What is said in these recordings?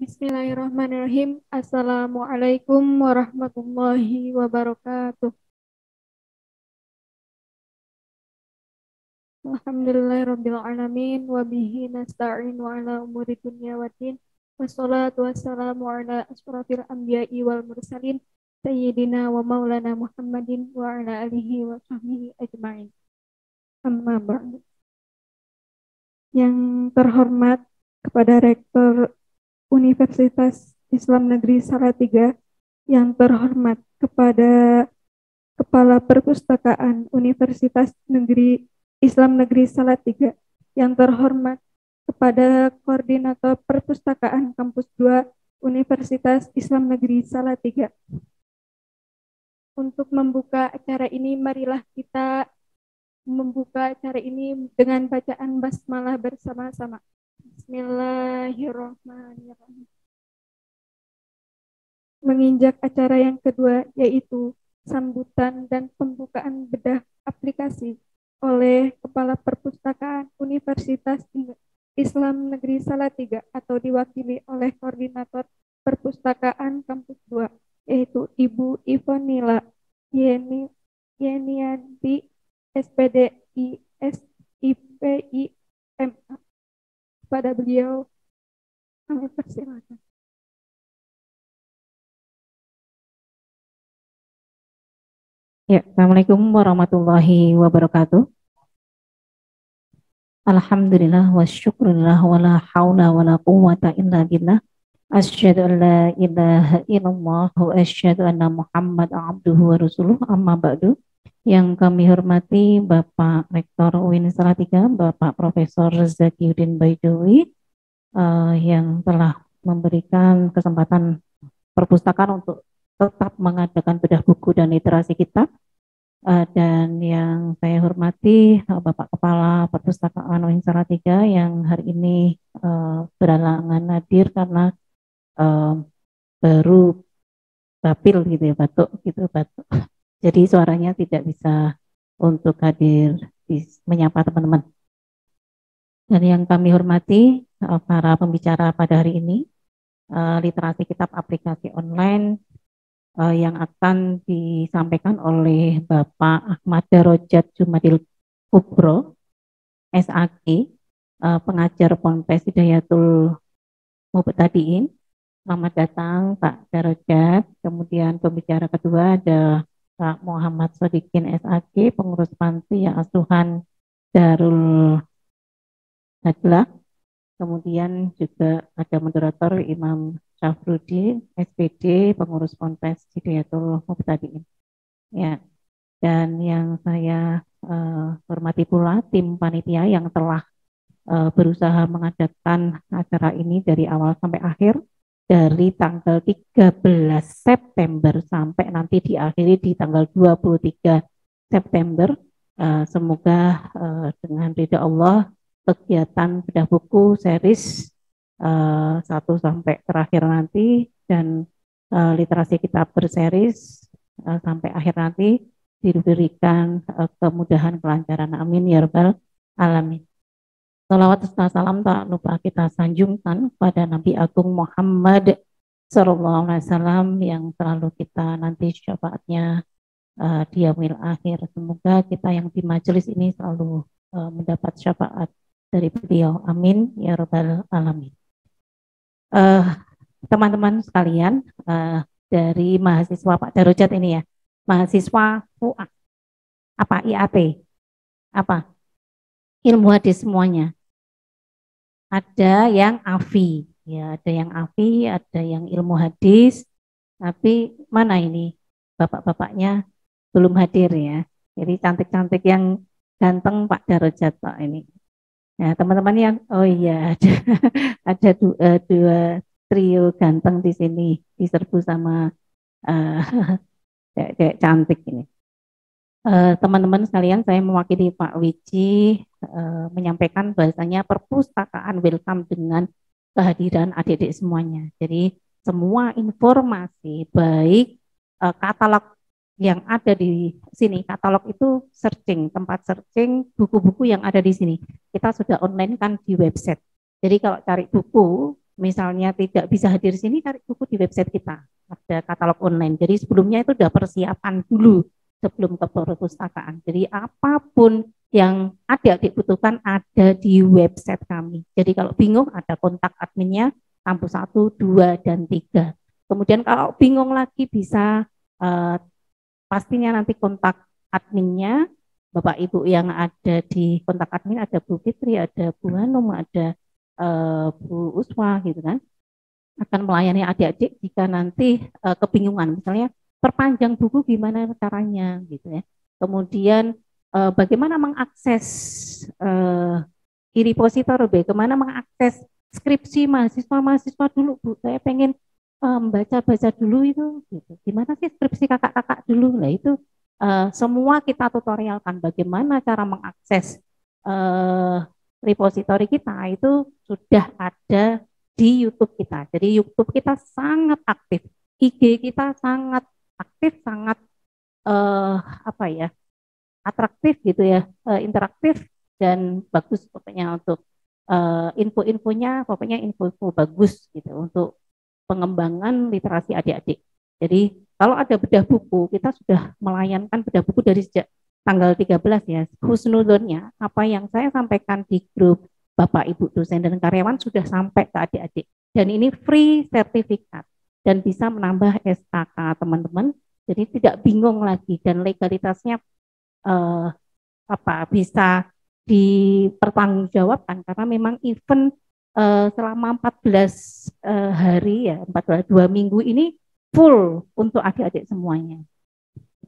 Bismillahirrahmanirrahim. Assalamualaikum warahmatullahi wabarakatuh. Alhamdulillahirabbil alamin wa bihi nasta'in wa ala umuri dunya waddin. Wassalatu wassalamu ala asrofil anbiya'i wal mursalin sayyidina wa maulana Muhammadin wa ala alihi wa sahbihi ajma'in. Amma ba'du. Yang terhormat kepada Rektor Universitas Islam Negeri Salatiga, yang terhormat kepada Kepala Perpustakaan Universitas Islam Negeri Salatiga, yang terhormat kepada Koordinator Perpustakaan Kampus 2 Universitas Islam Negeri Salatiga. Untuk membuka acara ini, marilah kita membuka acara ini dengan bacaan basmalah bersama-sama. Bismillahirrahmanirrahim. Menginjak acara yang kedua, yaitu sambutan dan pembukaan bedah aplikasi oleh Kepala Perpustakaan Universitas Islam Negeri Salatiga atau diwakili oleh Koordinator Perpustakaan Kampus 2, yaitu Ibu Ivonila Yenianti, SPDI SIPI MA. Pada beliau kami persilakan. Ya, Assalamualaikum warahmatullahi wabarakatuh. Alhamdulillah wa syukurillah wa la hawla wa la quwwata illa billah. Asyhadu an la ilaha illallah wa asyhadu anna Muhammad abduhu wa rasuluh, amma ba'du. Yang kami hormati Bapak Rektor UIN Salatiga, Bapak Profesor Zakiuddin Baidowi, yang telah memberikan kesempatan perpustakaan untuk tetap mengadakan bedah buku dan literasi kitab. Dan yang saya hormati Bapak Kepala Perpustakaan UIN Salatiga yang hari ini berhalangan hadir karena baru bapil gitu ya, batuk. Jadi suaranya tidak bisa untuk hadir menyapa teman-teman. Dan yang kami hormati para pembicara pada hari ini, literasi kitab aplikasi online yang akan disampaikan oleh Bapak Ahmad Darajat Jumadil Kubro, SAG, pengajar Ponpes Hidayatul Mubtadiin. Selamat datang Pak Darajat. Kemudian pembicara kedua ada Pak Muhammad Sodikin, SAG, pengurus panti asuhan Darul Najlah. Kemudian juga ada moderator Imam Syafruddin, SPD, pengurus Ponpes Hidayatul Mubtadiin. Ya, dan yang saya hormati pula tim panitia yang telah berusaha mengadakan acara ini dari awal sampai akhir, dari tanggal 13 September sampai nanti diakhiri di tanggal 23 September. Semoga dengan ridha Allah kegiatan bedah buku series 1 sampai terakhir nanti dan literasi kitab berseries sampai akhir nanti diberikan kemudahan kelancaran, amin ya rabbal alamin. Salawat serta salam tak lupa kita sanjungkan pada Nabi Agung Muhammad Sallallahu Alaihi Wasallam yang selalu kita nanti syafaatnya di yaumil akhir. Semoga kita yang di majelis ini selalu mendapat syafaat dari beliau, amin ya rabbal alamin. Teman-teman sekalian, dari mahasiswa Pak Darajat ini ya, mahasiswa UA, apa IAT, apa ilmu hadis semuanya. Ada yang AFI, ya ada yang AFI, ada yang ilmu hadis, tapi mana ini bapak-bapaknya belum hadir ya. Jadi cantik-cantik yang ganteng Pak Darajat Pak ini. Nah teman-teman yang, oh iya ada dua trio ganteng di sini diserbu sama dek cantik ini. Teman-teman sekalian, saya mewakili Pak Wiji menyampaikan bahasanya perpustakaan welcome dengan kehadiran adik-adik semuanya. Jadi semua informasi baik katalog yang ada di sini, katalog itu searching, tempat searching buku-buku yang ada di sini. Kita sudah online kan di website. Jadi kalau cari buku misalnya tidak bisa hadir di sini, cari buku di website kita, ada katalog online. Jadi sebelumnya itu udah persiapan dulu sebelum ke perpustakaan. Jadi apapun yang adik-adik butuhkan ada di website kami. Jadi kalau bingung ada kontak adminnya, kampus 1, 2, dan 3. Kemudian kalau bingung lagi bisa pastinya nanti kontak adminnya, Bapak Ibu yang ada di kontak admin, ada Bu Fitri, ada Bu Hanum, ada Bu Uswa gitu kan, akan melayani adik-adik jika nanti kebingungan, misalnya perpanjang buku gimana caranya gitu ya. Kemudian bagaimana mengakses e-repository, bagaimana mengakses skripsi mahasiswa-mahasiswa dulu Bu, saya pengen baca-baca dulu itu gitu. Gimana sih skripsi kakak-kakak dulu? Nah itu semua kita tutorialkan bagaimana cara mengakses repository kita itu sudah ada di YouTube kita. Jadi YouTube kita sangat aktif, IG kita sangat aktif, sangat apa ya, atraktif gitu ya, interaktif dan bagus pokoknya untuk info-infonya, pokoknya info-info bagus gitu untuk pengembangan literasi adik-adik. Jadi kalau ada bedah buku, kita sudah melayankan bedah buku dari sejak tanggal 13 ya. Husnudonnya, apa yang saya sampaikan di grup Bapak Ibu dosen dan karyawan sudah sampai ke adik-adik. Dan ini free sertifikat dan bisa menambah SKK teman-teman. Jadi tidak bingung lagi dan legalitasnya bisa dipertanggungjawabkan karena memang event selama 14 hari ya, 14 2 minggu ini full untuk adik-adik semuanya.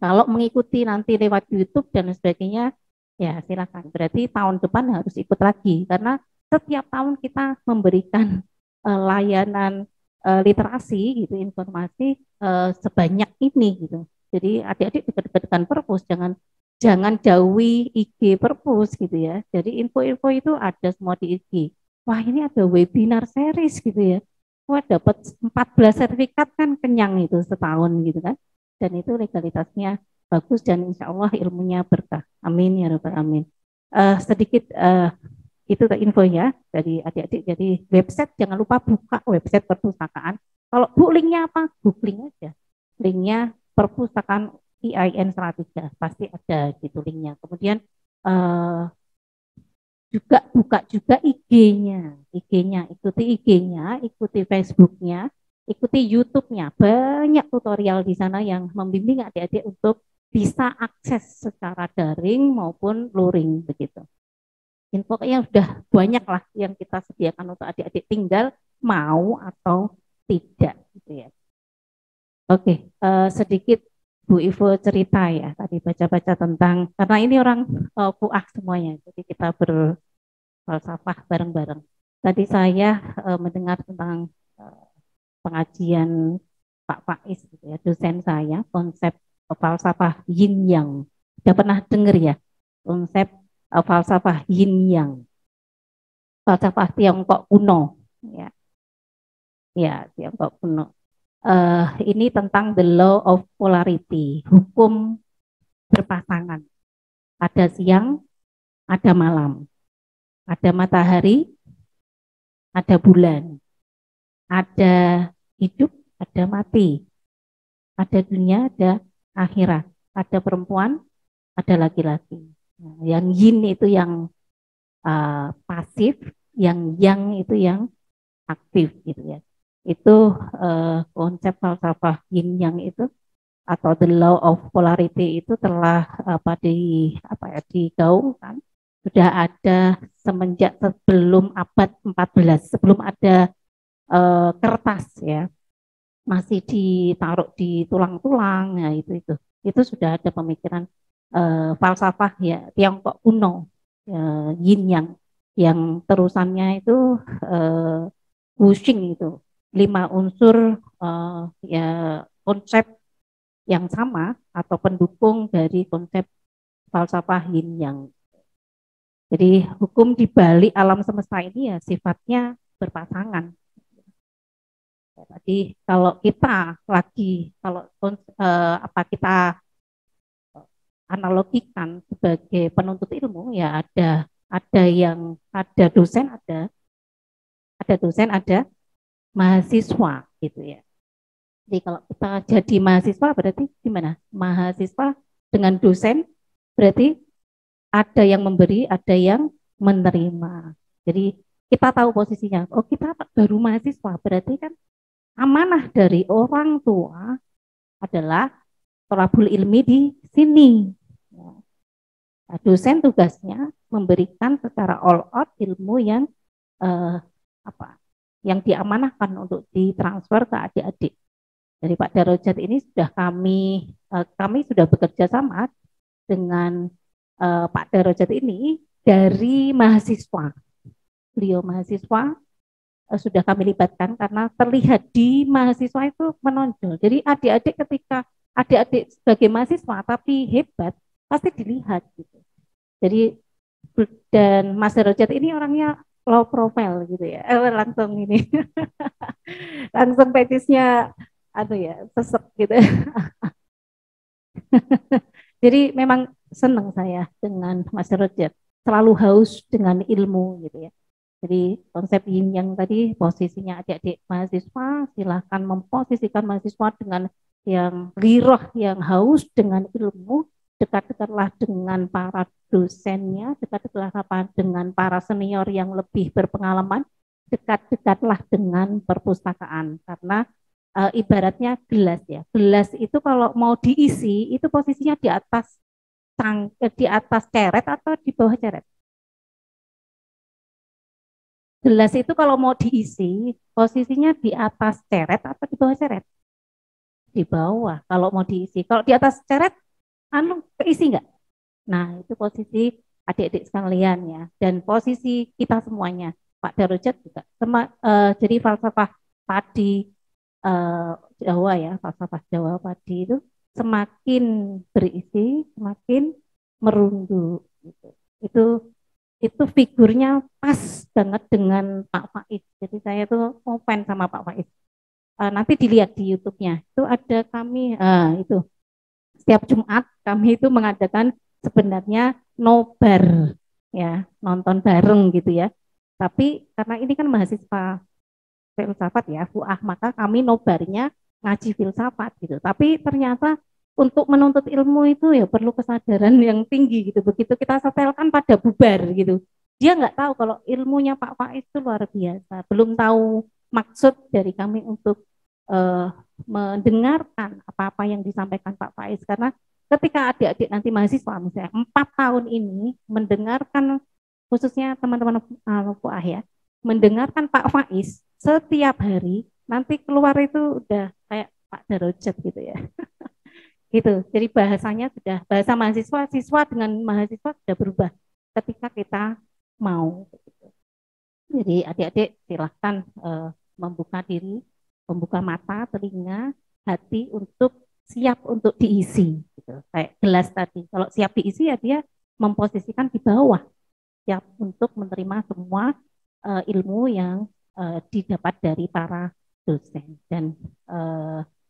Kalau mengikuti nanti lewat YouTube dan sebagainya, ya silakan. Berarti tahun depan harus ikut lagi karena setiap tahun kita memberikan layanan literasi gitu, informasi sebanyak ini gitu. Jadi adik-adik dekat-dekatkan perpus, jangan jauhi IG perpus gitu ya. Jadi info-info itu ada semua di IG. Wah ini ada webinar series gitu ya. Wah dapat 14 sertifikat kan kenyang itu setahun gitu kan. Dan itu legalitasnya bagus dan insya Allah ilmunya berkah. Amin ya rabbal alamin. Sedikit itu info ya dari adik-adik. Jadi website jangan lupa buka website perpustakaan. Kalau Bu linknya apa? Googling aja. Linknya perpustakaan IAIN Salatiga pasti ada gitu linknya. Kemudian juga buka juga IG-nya, ikuti IG-nya, ikuti Facebook-nya, ikuti YouTube-nya. Banyak tutorial di sana yang membimbing adik-adik untuk bisa akses secara daring maupun luring begitu. Infonya sudah banyak lah yang kita sediakan untuk adik-adik, tinggal mau atau tidak gitu ya. Oke, sedikit Bu Ivo cerita ya, tadi baca-baca tentang, karena ini orang fuah semuanya, jadi kita berfalsafah bareng-bareng. Tadi saya mendengar tentang pengajian Pak Faiz, gitu ya, dosen saya, konsep falsafah yin yang. Sudah pernah dengar ya, konsep falsafah yin yang, falsafah Tiongkok kuno, ya Tiongkok kuno. Ini tentang the law of polarity, hukum berpasangan. Ada siang, ada malam, ada matahari, ada bulan, ada hidup, ada mati, ada dunia, ada akhirat, ada perempuan, ada laki-laki. Nah, yang yin itu yang pasif, yang yang itu yang aktif gitu ya. Itu konsep falsafah yin yang itu atau the law of polarity itu telah digaungkan sudah ada semenjak sebelum abad 14, sebelum ada kertas ya, masih ditaruh di tulang-tulang ya, itu sudah ada pemikiran falsafah ya Tiongkok kuno yin yang terusannya itu Wuxing itu 5 unsur ya konsep yang sama atau pendukung dari konsep falsafah yin yang. Jadi hukum di balik alam semesta ini ya sifatnya berpasangan. Jadi kalau kita kita analogikan sebagai penuntut ilmu ya ada dosen ada mahasiswa gitu ya. Jadi kalau kita jadi mahasiswa berarti gimana? Mahasiswa dengan dosen berarti ada yang memberi, ada yang menerima. Jadi kita tahu posisinya. Oh, kita baru mahasiswa, berarti kan amanah dari orang tua adalah thalabul ilmi di sini. Nah, dosen tugasnya memberikan secara all out ilmu yang eh, apa? Yang diamanahkan untuk ditransfer ke adik-adik. Dari Pak Darojat ini sudah kami sudah bekerja sama dengan Pak Darojat ini dari mahasiswa. Beliau mahasiswa sudah kami libatkan karena terlihat di mahasiswa itu menonjol. Jadi adik-adik ketika adik-adik sebagai mahasiswa tapi hebat pasti dilihat gitu. Jadi dan Mas Darojat ini orangnya low profile gitu ya. Langsung ini langsung petisnya ya sesek gitu. Jadi memang senang saya dengan Mas Darojat, selalu haus dengan ilmu gitu ya. Jadi konsep yin yang tadi posisinya adik-adik mahasiswa, silahkan memposisikan mahasiswa dengan yang giroh, yang haus dengan ilmu, dekat-dekatlah dengan para dosennya, dekat-dekatlah dengan para senior yang lebih berpengalaman, dekat-dekatlah dengan perpustakaan. Karena ibaratnya gelas ya, gelas itu kalau mau diisi itu posisinya di atas ceret atau di bawah ceret. Gelas itu kalau mau diisi, posisinya di atas ceret atau di bawah ceret? Di bawah. Kalau mau diisi, kalau di atas ceret, keisi nggak? Nah, itu posisi adik-adik sekalian ya. Dan posisi kita semuanya, Pak Darojat juga. Jadi falsafah padi eh, Jawa ya, falsafah Jawa padi itu semakin berisi, semakin merunduk. Gitu. Itu itu figurnya pas banget dengan Pak Faiz. Jadi saya tuh fans sama Pak Faiz. Nanti dilihat di YouTube-nya. Itu ada kami itu setiap Jumat kami itu mengadakan sebenarnya nobar ya, nonton bareng gitu ya. Tapi karena ini kan mahasiswa filsafat ya, FUAH, maka kami nobarnya ngaji filsafat gitu. Tapi ternyata untuk menuntut ilmu itu ya perlu kesadaran yang tinggi gitu. Begitu kita setelkan pada bubar gitu. Dia nggak tahu kalau ilmunya Pak Faiz itu luar biasa. Belum tahu maksud dari kami untuk uh, mendengarkan apa-apa yang disampaikan Pak Faiz. Karena ketika adik-adik nanti mahasiswa misalnya 4 tahun ini mendengarkan khususnya teman-teman FUAH ya, mendengarkan Pak Faiz setiap hari, nanti keluar itu udah kayak Pak Darojat gitu ya. Gitu. Jadi bahasanya sudah bahasa mahasiswa, siswa dengan mahasiswa sudah berubah ketika kita mau. Jadi adik-adik silahkan membuka diri, membuka mata, telinga, hati untuk siap untuk diisi. Gitu. Kayak gelas tadi. Kalau siap diisi ya dia memposisikan di bawah, siap untuk menerima semua ilmu yang didapat dari para dosen. Dan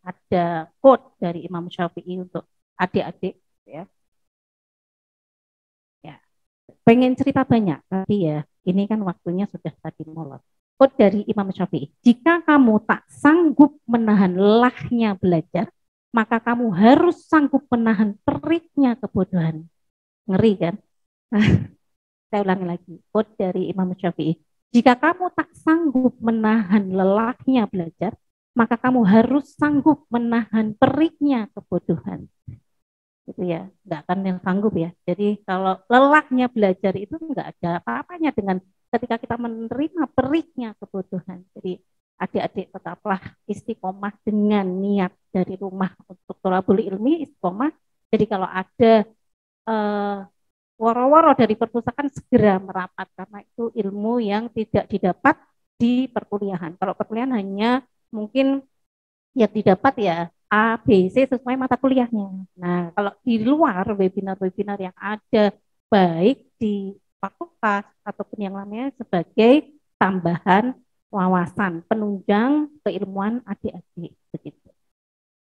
ada quote dari Imam Syafi'i untuk adik-adik ya. Ya, pengen cerita banyak tapi ya ini kan waktunya sudah tadi molor. Quote dari Imam Syafi'i, jika kamu tak sanggup menahan lelahnya belajar, maka kamu harus sanggup menahan periknya kebodohan. Ngeri kan? Saya ulangi lagi, quote dari Imam Syafi'i. Jika kamu tak sanggup menahan lelahnya belajar, maka kamu harus sanggup menahan periknya kebodohan. Gitu ya, nggak akan yang sanggup ya. Jadi kalau lelahnya belajar itu nggak ada apa-apanya dengan ketika kita menerima periknya kebodohan. Jadi adik-adik tetaplah istiqomah dengan niat dari rumah untuk thalabul ilmi istiqomah. Jadi kalau ada woro-woro dari perpustakaan segera merapat karena itu ilmu yang tidak didapat di perkuliahan. Kalau perkuliahan hanya mungkin yang didapat ya A, B, C sesuai mata kuliahnya. Nah, kalau di luar webinar-webinar yang ada baik di fakultas ataupun yang lainnya sebagai tambahan wawasan, penunjang keilmuan adik-adik begitu.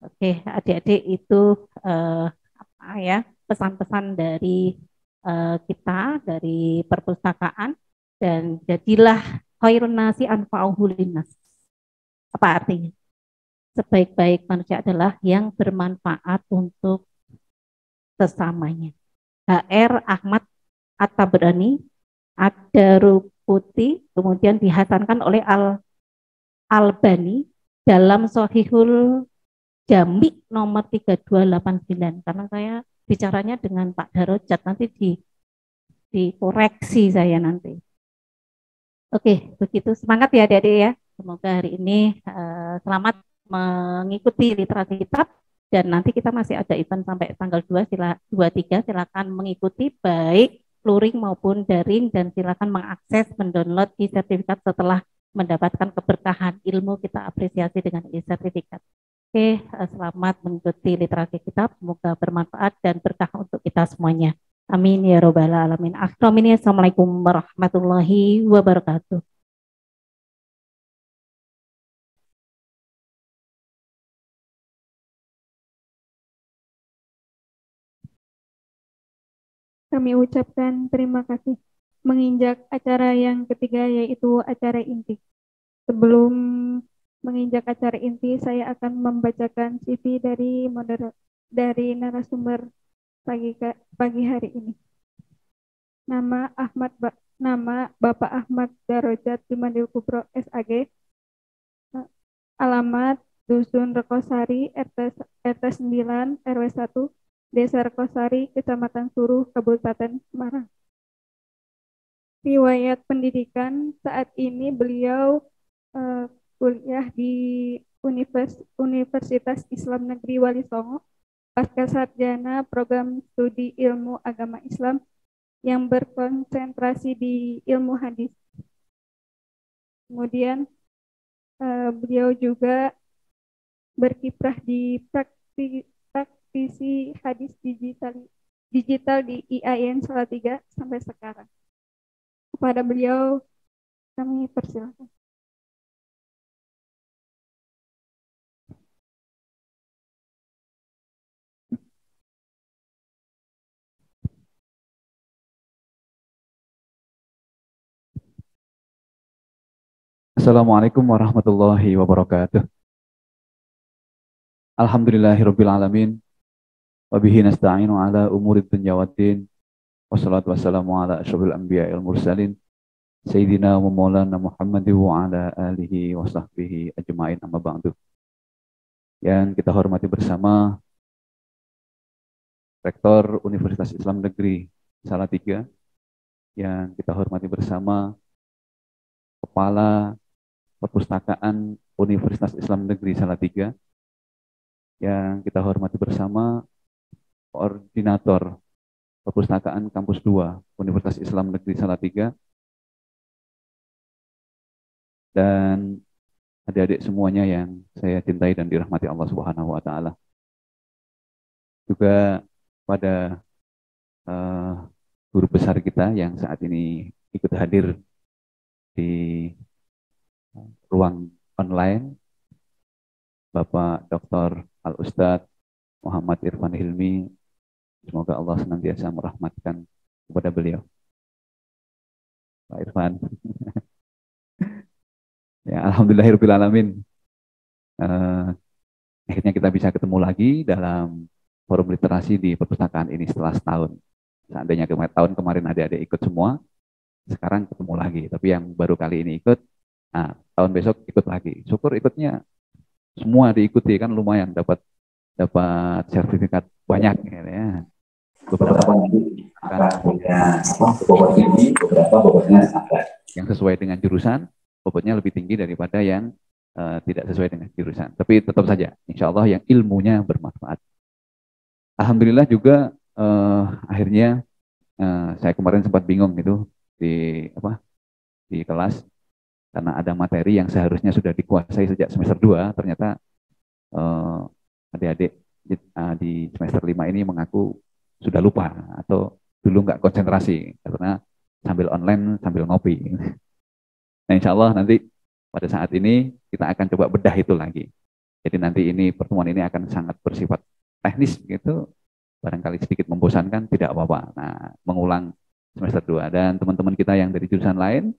Oke, adik-adik itu apa ya pesan-pesan dari kita dari perpustakaan dan jadilah khairun nasi anfa'uhu linnas. Apa artinya? Sebaik-baik manusia adalah yang bermanfaat untuk sesamanya. HR Ahmad At-Tabrani, Ad-Daruquthi, kemudian dihasankan oleh Al-Albani dalam Sahihul Jami nomor 3289. Karena saya bicaranya dengan Pak Darojat, nanti dikoreksi saya nanti. Oke, begitu. Semangat ya adik-adik ya. Semoga hari ini selamat mengikuti literasi kitab, dan nanti kita masih ada event sampai tanggal 23, silakan mengikuti baik luring maupun daring, dan silakan mengakses, mendownload e-sertifikat setelah mendapatkan keberkahan ilmu, kita apresiasi dengan e-sertifikat. Oke, selamat mengikuti literasi kitab, semoga bermanfaat dan berkah untuk kita semuanya. Amin ya robbal alamin. Assalamualaikum warahmatullahi wabarakatuh. Kami ucapkan terima kasih. Menginjak acara yang ketiga, yaitu acara inti. Sebelum menginjak acara inti, saya akan membacakan CV dari narasumber pagi hari ini. Nama Bapak Ahmad Darojat Jumadil Kubro SAG. Alamat Dusun Rekosari, RT 9, RW 1, Desa Rekosari, Kecamatan Suruh, Kabupaten Semarang. Riwayat pendidikan, saat ini beliau kuliah di Universitas Islam Negeri Wali Songo, pasca sarjana program studi ilmu agama Islam yang berkonsentrasi di ilmu hadis. Kemudian beliau juga berkiprah di praktisi hadis digital di IAIN Salatiga sampai sekarang. Kepada beliau kami persilakan. Assalamualaikum warahmatullahi wabarakatuh. Alhamdulillahirabbil alamin. Wa bihi nasta'inu ala umuri dunya waddin. Wassalatu wassalamu ala asyrofil anbiya'il mursalin sayyidina wa maulana Muhammadin wa ala alihi wa sahbihi ajma'in, amma ba'du. Yang kita hormati bersama Rektor Universitas Islam Negeri Salatiga, yang kita hormati bersama Kepala Perpustakaan Universitas Islam Negeri Salatiga, yang kita hormati bersama Koordinator Perpustakaan Kampus 2 Universitas Islam Negeri Salatiga, dan adik-adik semuanya yang saya cintai dan dirahmati Allah Subhanahu wa taala. Juga pada guru besar kita yang saat ini ikut hadir di ruang online, Bapak Dr. Al-Ustadz Muhammad Irfan Hilmi. Semoga Allah senantiasa merahmatkan kepada beliau. Pak Irfan. Ya, alhamdulillahirabbil alamin. Akhirnya kita bisa ketemu lagi dalam forum literasi di perpustakaan ini setelah setahun. Seandainya tahun kemarin adik-adik ikut semua, sekarang ketemu lagi. Tapi yang baru kali ini ikut, nah, tahun besok ikut lagi. Syukur ikutnya semua diikuti, kan lumayan dapat sertifikat banyak ya. Beberapa bobotnya yang sesuai dengan jurusan, bobotnya lebih tinggi daripada yang tidak sesuai dengan jurusan. Tapi tetap saja, insya Allah yang ilmunya bermanfaat. Alhamdulillah juga akhirnya saya kemarin sempat bingung itu di kelas, karena ada materi yang seharusnya sudah dikuasai sejak semester 2, ternyata adik-adik di semester 5 ini mengaku sudah lupa atau dulu nggak konsentrasi karena sambil online sambil ngopi. Nah, insya Allah nanti pada saat ini kita akan coba bedah itu lagi. Jadi nanti ini pertemuan ini akan sangat bersifat teknis gitu, barangkali sedikit membosankan, tidak apa-apa. Nah, mengulang semester 2 dan teman-teman kita yang dari jurusan lain,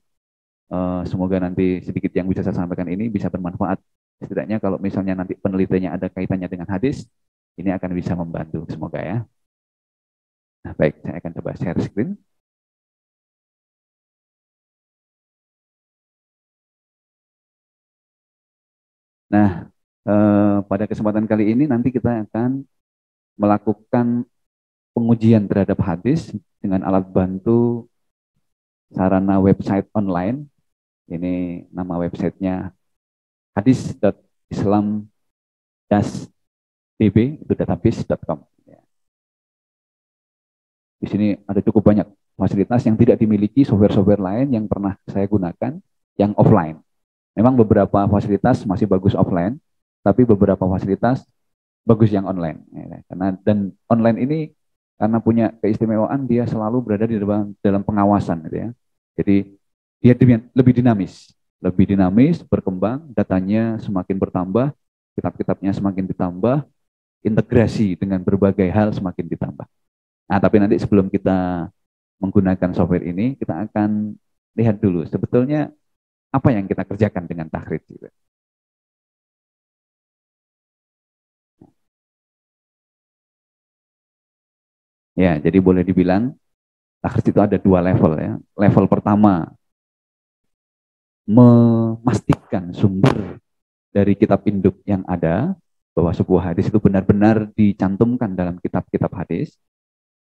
semoga nanti sedikit yang bisa saya sampaikan ini bisa bermanfaat Setidaknya kalau misalnya nanti penelitiannya ada kaitannya dengan hadis, ini akan bisa membantu. Semoga ya. Nah, baik, saya akan coba share screen. Nah, pada kesempatan kali ini nanti kita akan melakukan pengujian terhadap hadis dengan alat bantu sarana website online. Ini nama websitenya hadis.islam-db, itu database.com. Di sini ada cukup banyak fasilitas yang tidak dimiliki software-software lain yang pernah saya gunakan, yang offline. Memang beberapa fasilitas masih bagus offline, tapi beberapa fasilitas bagus yang online. Karena dan online ini karena punya keistimewaan dia selalu berada di dalam pengawasan, gitu ya. Jadi dia lebih dinamis, berkembang, datanya semakin bertambah, kitab-kitabnya semakin ditambah, integrasi dengan berbagai hal semakin ditambah. Nah, tapi nanti sebelum kita menggunakan software ini, kita akan lihat dulu sebetulnya apa yang kita kerjakan dengan takhrij. Gitu. Ya, jadi boleh dibilang takhrij itu ada dua level ya. Level pertama, memastikan sumber dari kitab induk yang ada, bahwa sebuah hadis itu benar-benar dicantumkan dalam kitab-kitab hadis.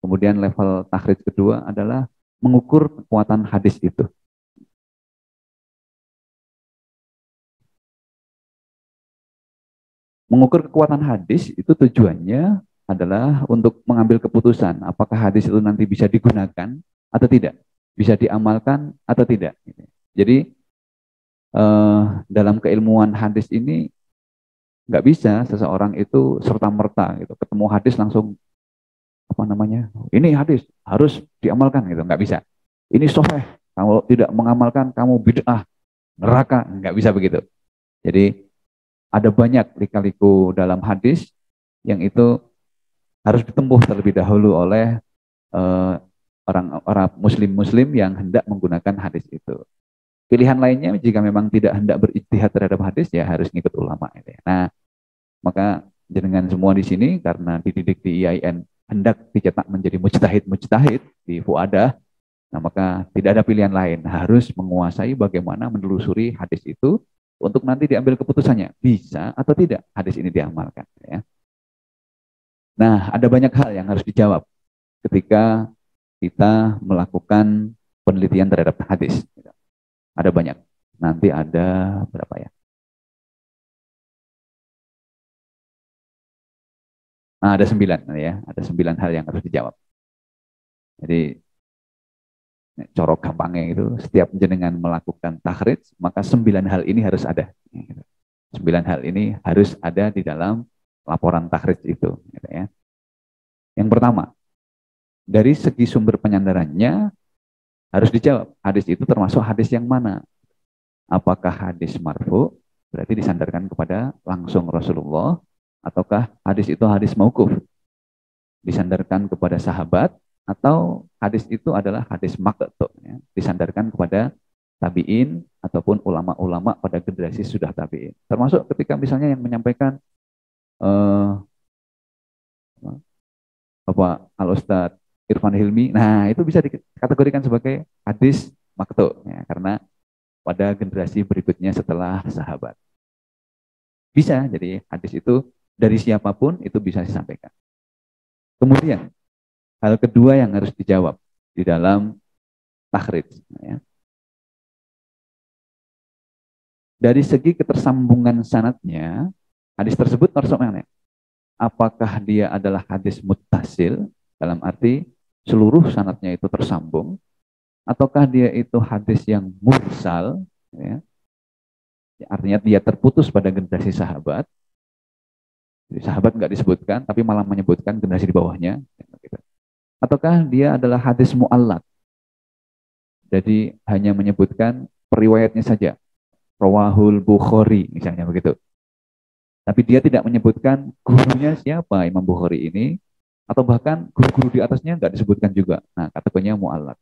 Kemudian level takhrij kedua adalah mengukur kekuatan hadis itu. Mengukur kekuatan hadis itu tujuannya adalah untuk mengambil keputusan apakah hadis itu nanti bisa digunakan atau tidak, bisa diamalkan atau tidak. Jadi dalam keilmuan hadis ini nggak bisa seseorang itu serta-merta gitu ketemu hadis langsung ini hadis harus diamalkan gitu, nggak bisa. Ini sahih, kalau tidak mengamalkan kamu bid'ah, neraka, nggak bisa begitu. Jadi ada banyak lika-liku dalam hadis yang itu harus ditempuh terlebih dahulu oleh orang muslim yang hendak menggunakan hadis itu. Pilihan lainnya jika memang tidak hendak berijtihad terhadap hadis ya harus ngikut ulama. Nah, maka jenengan semua di sini karena dididik di IAIN hendak dicetak menjadi mujtahid di Fuadah, nah maka tidak ada pilihan lain, harus menguasai bagaimana menelusuri hadis itu untuk nanti diambil keputusannya, bisa atau tidak hadis ini diamalkan. Ya. Nah, ada banyak hal yang harus dijawab ketika kita melakukan penelitian terhadap hadis. Ada banyak, nanti ada berapa ya? Nah, ada 9 ya, ada 9 hal yang harus dijawab. Jadi corok gampangnya itu setiap jenengan melakukan takhrij maka 9 hal ini harus ada. 9 hal ini harus ada di dalam laporan takhrij itu. Gitu ya. Yang pertama, dari segi sumber penyandarannya harus dijawab hadis itu termasuk hadis yang mana? Apakah hadis marfu berarti disandarkan kepada langsung Rasulullah, ataukah hadis itu hadis mauquf disandarkan kepada sahabat, atau hadis itu adalah hadis maqtu ya, disandarkan kepada tabi'in ataupun ulama-ulama pada generasi sudah tabi'in. Termasuk ketika misalnya yang menyampaikan Bapak Al-Ustadz Irfan Hilmi, nah itu bisa dikategorikan sebagai hadis maqtu ya, karena pada generasi berikutnya setelah sahabat. Bisa, jadi hadis itu dari siapapun itu bisa disampaikan. Kemudian, hal kedua yang harus dijawab di dalam takhrij. Ya. Dari segi ketersambungan sanadnya, hadis tersebut termasuk mana? Apakah dia adalah hadis muttasil, dalam arti seluruh sanadnya itu tersambung, ataukah dia itu hadis yang mursal, ya, artinya dia terputus pada generasi sahabat. Jadi sahabat nggak disebutkan, tapi malah menyebutkan generasi di bawahnya. Ataukah dia adalah hadis mu'allaq, jadi hanya menyebutkan periwayatnya saja, rawahul Bukhari misalnya begitu. Tapi dia tidak menyebutkan gurunya siapa Imam Bukhari ini, atau bahkan guru-guru di atasnya nggak disebutkan juga. Nah, kategorinya mu'allaq.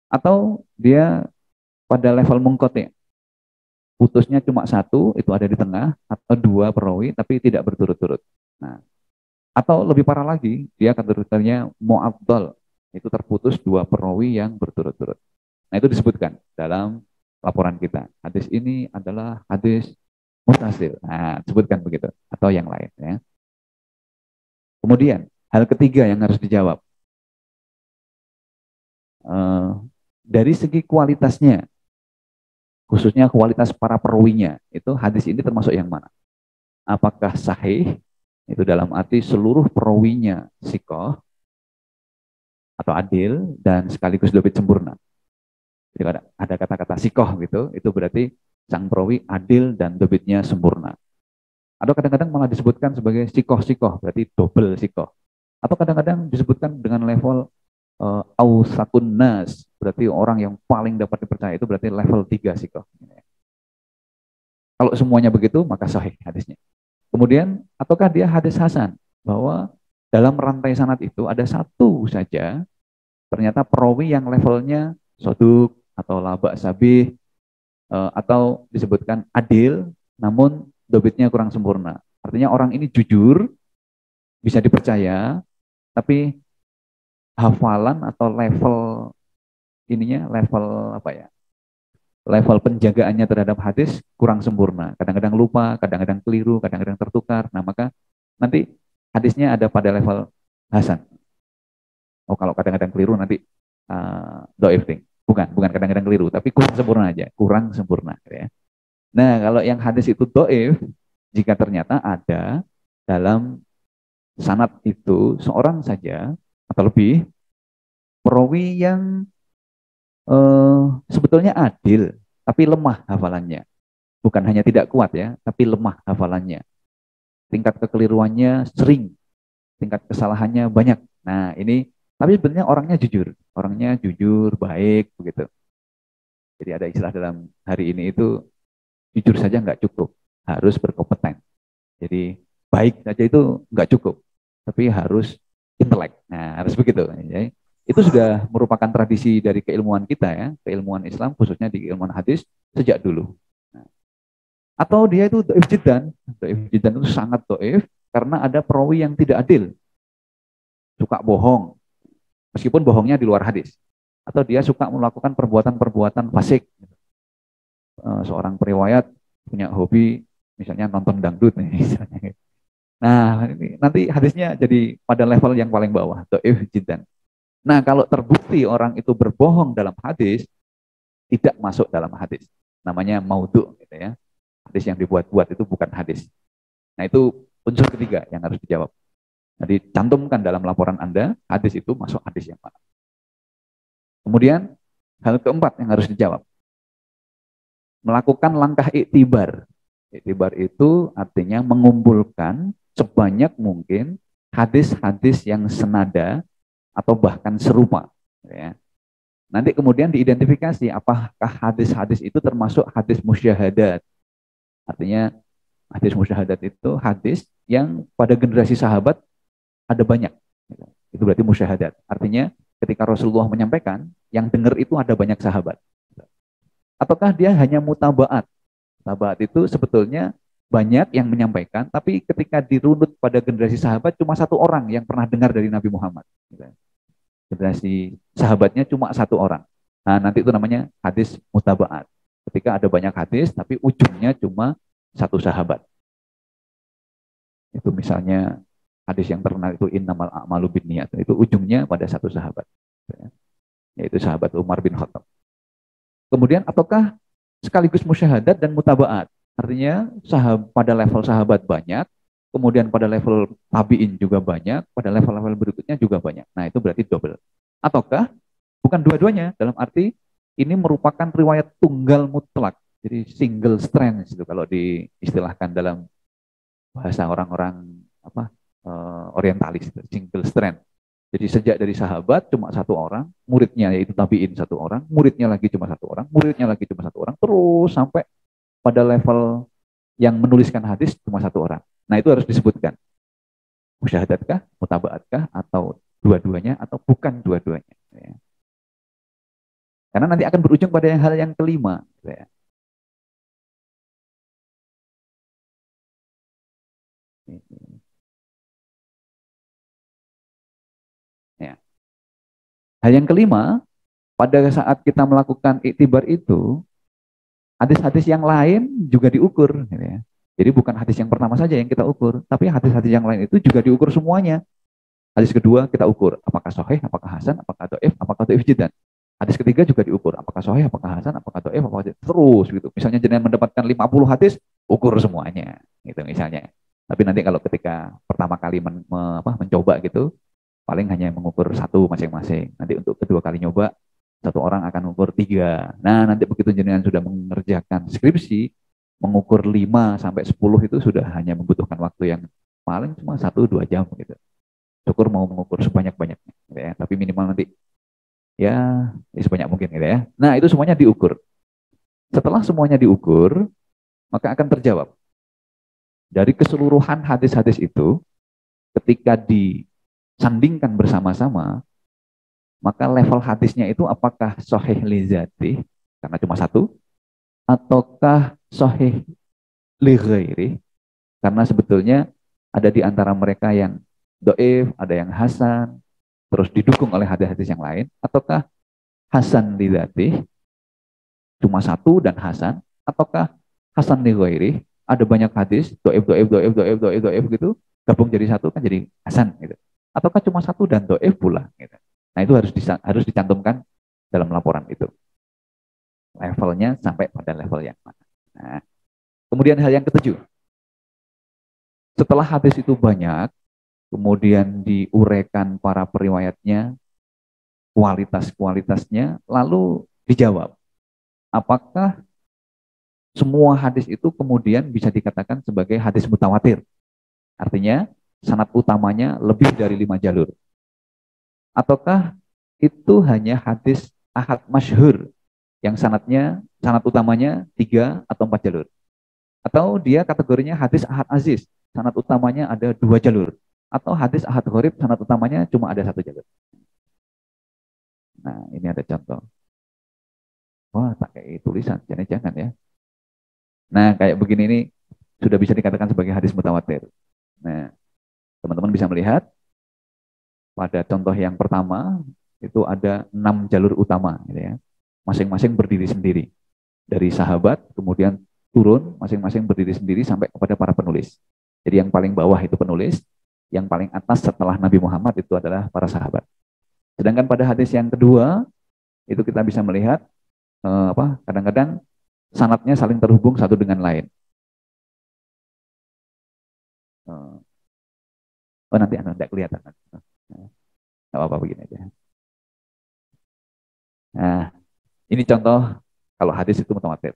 Atau dia pada level munqati', putusnya cuma satu, itu ada di tengah, atau dua perawi tapi tidak berturut-turut. Nah, atau lebih parah lagi, dia kategorinya mu'addal, itu terputus dua perawi yang berturut-turut. Nah, itu disebutkan dalam laporan kita. Hadis ini adalah hadis muttasil. Nah, disebutkan begitu, atau yang lain ya. Kemudian, hal ketiga yang harus dijawab. Dari segi kualitasnya, khususnya kualitas para perawinya, itu hadis ini termasuk yang mana? Apakah sahih, itu dalam arti seluruh perawinya sikoh atau adil dan sekaligus dobit sempurna. Jadi ada kata-kata sikoh gitu, itu berarti sang perawi adil dan dobitnya sempurna. Atau kadang-kadang malah disebutkan sebagai sikoh-sikoh, berarti double sikoh. Atau kadang-kadang disebutkan dengan level ausakun nas, berarti orang yang paling dapat dipercaya, itu berarti level 3 sikoh. Kalau semuanya begitu, maka sahih hadisnya. Kemudian, ataukah dia hadis hasan, bahwa dalam rantai sanad itu ada satu saja, ternyata perawi yang levelnya soduk, atau laba sabih, atau disebutkan adil, namun dobitnya kurang sempurna. Artinya orang ini jujur, bisa dipercaya, tapi hafalan atau level ininya, level apa ya, level penjagaannya terhadap hadis kurang sempurna. Kadang-kadang lupa, kadang-kadang keliru, kadang-kadang tertukar. Nah, maka nanti hadisnya ada pada level hasan. Oh, kalau kadang-kadang keliru nanti do'if ting. Bukan kadang-kadang keliru, tapi kurang sempurna aja, kurang sempurna. Ya. Nah, kalau yang hadis itu do'if, jika ternyata ada dalam sanad itu seorang saja atau lebih perawi yang sebetulnya adil, tapi lemah hafalannya. Bukan hanya tidak kuat ya, tapi lemah hafalannya. Tingkat kekeliruannya sering, tingkat kesalahannya banyak. Nah, ini tapi sebenarnya orangnya jujur, baik begitu. Jadi ada istilah dalam hari ini itu jujur saja nggak cukup, harus berkompeten. Jadi baik saja itu nggak cukup, tapi harus intelek. Nah, harus begitu. Ya. Itu sudah merupakan tradisi dari keilmuan kita ya, keilmuan Islam khususnya di keilmuan hadis sejak dulu. Nah, atau dia itu do'if jiddan itu sangat do'if karena ada perawi yang tidak adil, suka bohong, meskipun bohongnya di luar hadis. Atau dia suka melakukan perbuatan-perbuatan fasik. Seorang periwayat punya hobi misalnya nonton dangdut nih misalnya. Nah, ini nanti hadisnya jadi pada level yang paling bawah, dhaif jiddan. Nah, kalau terbukti orang itu berbohong dalam hadis, tidak masuk dalam hadis. Namanya maudhu gitu ya. Hadis yang dibuat-buat itu bukan hadis. Nah, itu unsur ketiga yang harus dijawab. Jadi cantumkan dalam laporan Anda, hadis itu masuk hadis yang mana. Kemudian, hal keempat yang harus dijawab. Melakukan langkah iktibar. Iktibar itu artinya mengumpulkan sebanyak mungkin hadis-hadis yang senada atau bahkan serupa. Ya. Nanti kemudian diidentifikasi apakah hadis-hadis itu termasuk hadis musyahadat. Artinya hadis musyahadat itu hadis yang pada generasi sahabat ada banyak. Itu berarti musyahadat. Artinya ketika Rasulullah menyampaikan, yang dengar itu ada banyak sahabat. Ataukah dia hanya mutabaat? Mutabaat itu sebetulnya banyak yang menyampaikan, tapi ketika dirunut pada generasi sahabat, cuma satu orang yang pernah dengar dari Nabi Muhammad. Generasi sahabatnya cuma satu orang. Nah, nanti itu namanya hadis mutabaat. Ketika ada banyak hadis, tapi ujungnya cuma satu sahabat. Itu misalnya hadis yang terkenal itu innamal a'malu binniyat. Itu ujungnya pada satu sahabat. Yaitu sahabat Umar bin Khattab. Kemudian ataukah sekaligus musyahadat dan mutabaat? Artinya pada level sahabat banyak, kemudian pada level tabi'in juga banyak, pada level-level berikutnya juga banyak. Nah, itu berarti double. Ataukah bukan dua-duanya, dalam arti ini merupakan riwayat tunggal mutlak. Jadi single strand itu kalau diistilahkan dalam bahasa orang-orang orientalis, single strand. Jadi sejak dari sahabat cuma satu orang, muridnya yaitu tabi'in satu orang, muridnya lagi cuma satu orang, muridnya lagi cuma satu orang, terus sampai pada level yang menuliskan hadis cuma satu orang. Nah, itu harus disebutkan. Musyahadatkah, mutabaatkah, atau dua-duanya, atau bukan dua-duanya. Ya. Karena nanti akan berujung pada hal yang kelima. Ya. Ya. Hal yang kelima, pada saat kita melakukan iktibar itu, hadis-hadis yang lain juga diukur. Gitu ya. Jadi bukan hadis yang pertama saja yang kita ukur, tapi hadis-hadis yang lain itu juga diukur semuanya. Hadis kedua kita ukur, apakah sahih, apakah hasan, apakah dhaif jiddan. Hadis ketiga juga diukur, apakah sahih, apakah hasan, apakah dhaif, apakah jiddan. Terus gitu. Misalnya jenengan mendapatkan 50 hadis, ukur semuanya. Gitu misalnya. Tapi nanti kalau ketika pertama kali mencoba gitu, paling hanya mengukur satu masing-masing. Nanti untuk kedua kali nyoba, satu orang akan mengukur 3. Nah, nanti begitu jenengan sudah mengerjakan skripsi, mengukur 5 sampai 10 itu sudah hanya membutuhkan waktu yang paling cuma 1-2 jam gitu. Syukur mau mengukur sebanyak-banyaknya, gitu ya. Tapi minimal nanti ya sebanyak mungkin gitu ya. Nah, itu semuanya diukur. Setelah semuanya diukur, maka akan terjawab. Dari keseluruhan hadis-hadis itu, ketika disandingkan bersama-sama, maka level hadisnya itu apakah sahih li dzatih, karena cuma satu, ataukah sahih li ghairi, karena sebetulnya ada di antara mereka yang dhaif, ada yang hasan, terus didukung oleh hadis-hadis yang lain, ataukah hasan li dzatih, cuma satu dan hasan, ataukah hasan li ghairi, ada banyak hadis, dhaif gitu, gabung jadi satu kan jadi hasan gitu. Ataukah cuma satu dan dhaif pula gitu. Nah, itu harus dicantumkan dalam laporan itu. Levelnya sampai pada level yang mana. Nah, kemudian hal yang ketujuh. Setelah hadis itu banyak, kemudian diuraikan para periwayatnya, kualitas-kualitasnya, lalu dijawab. Apakah semua hadis itu kemudian bisa dikatakan sebagai hadis mutawatir? Artinya, sanad utamanya lebih dari 5 jalur. Ataukah itu hanya hadis ahad masyhur yang sanad utamanya 3 atau 4 jalur? Atau dia kategorinya hadis ahad aziz, sanad utamanya ada 2 jalur? Atau hadis ahad gharib, sanad utamanya cuma ada 1 jalur? Nah, ini ada contoh. Wah, tak kayak tulisan, jangan ya. Nah, kayak begini ini sudah bisa dikatakan sebagai hadis mutawatir. Nah, teman-teman bisa melihat pada contoh yang pertama itu ada 6 jalur utama, gitu ya. Masing-masing berdiri sendiri. Dari sahabat, kemudian turun, masing-masing berdiri sendiri sampai kepada para penulis. Jadi yang paling bawah itu penulis, yang paling atas setelah Nabi Muhammad itu adalah para sahabat. Sedangkan pada hadis yang kedua, itu kita bisa melihat kadang-kadang sanadnya saling terhubung satu dengan lain. Oh, nanti tidak kelihatan. Nggak apa-apa begini aja. Nah, ini contoh kalau hadis itu mutawatir.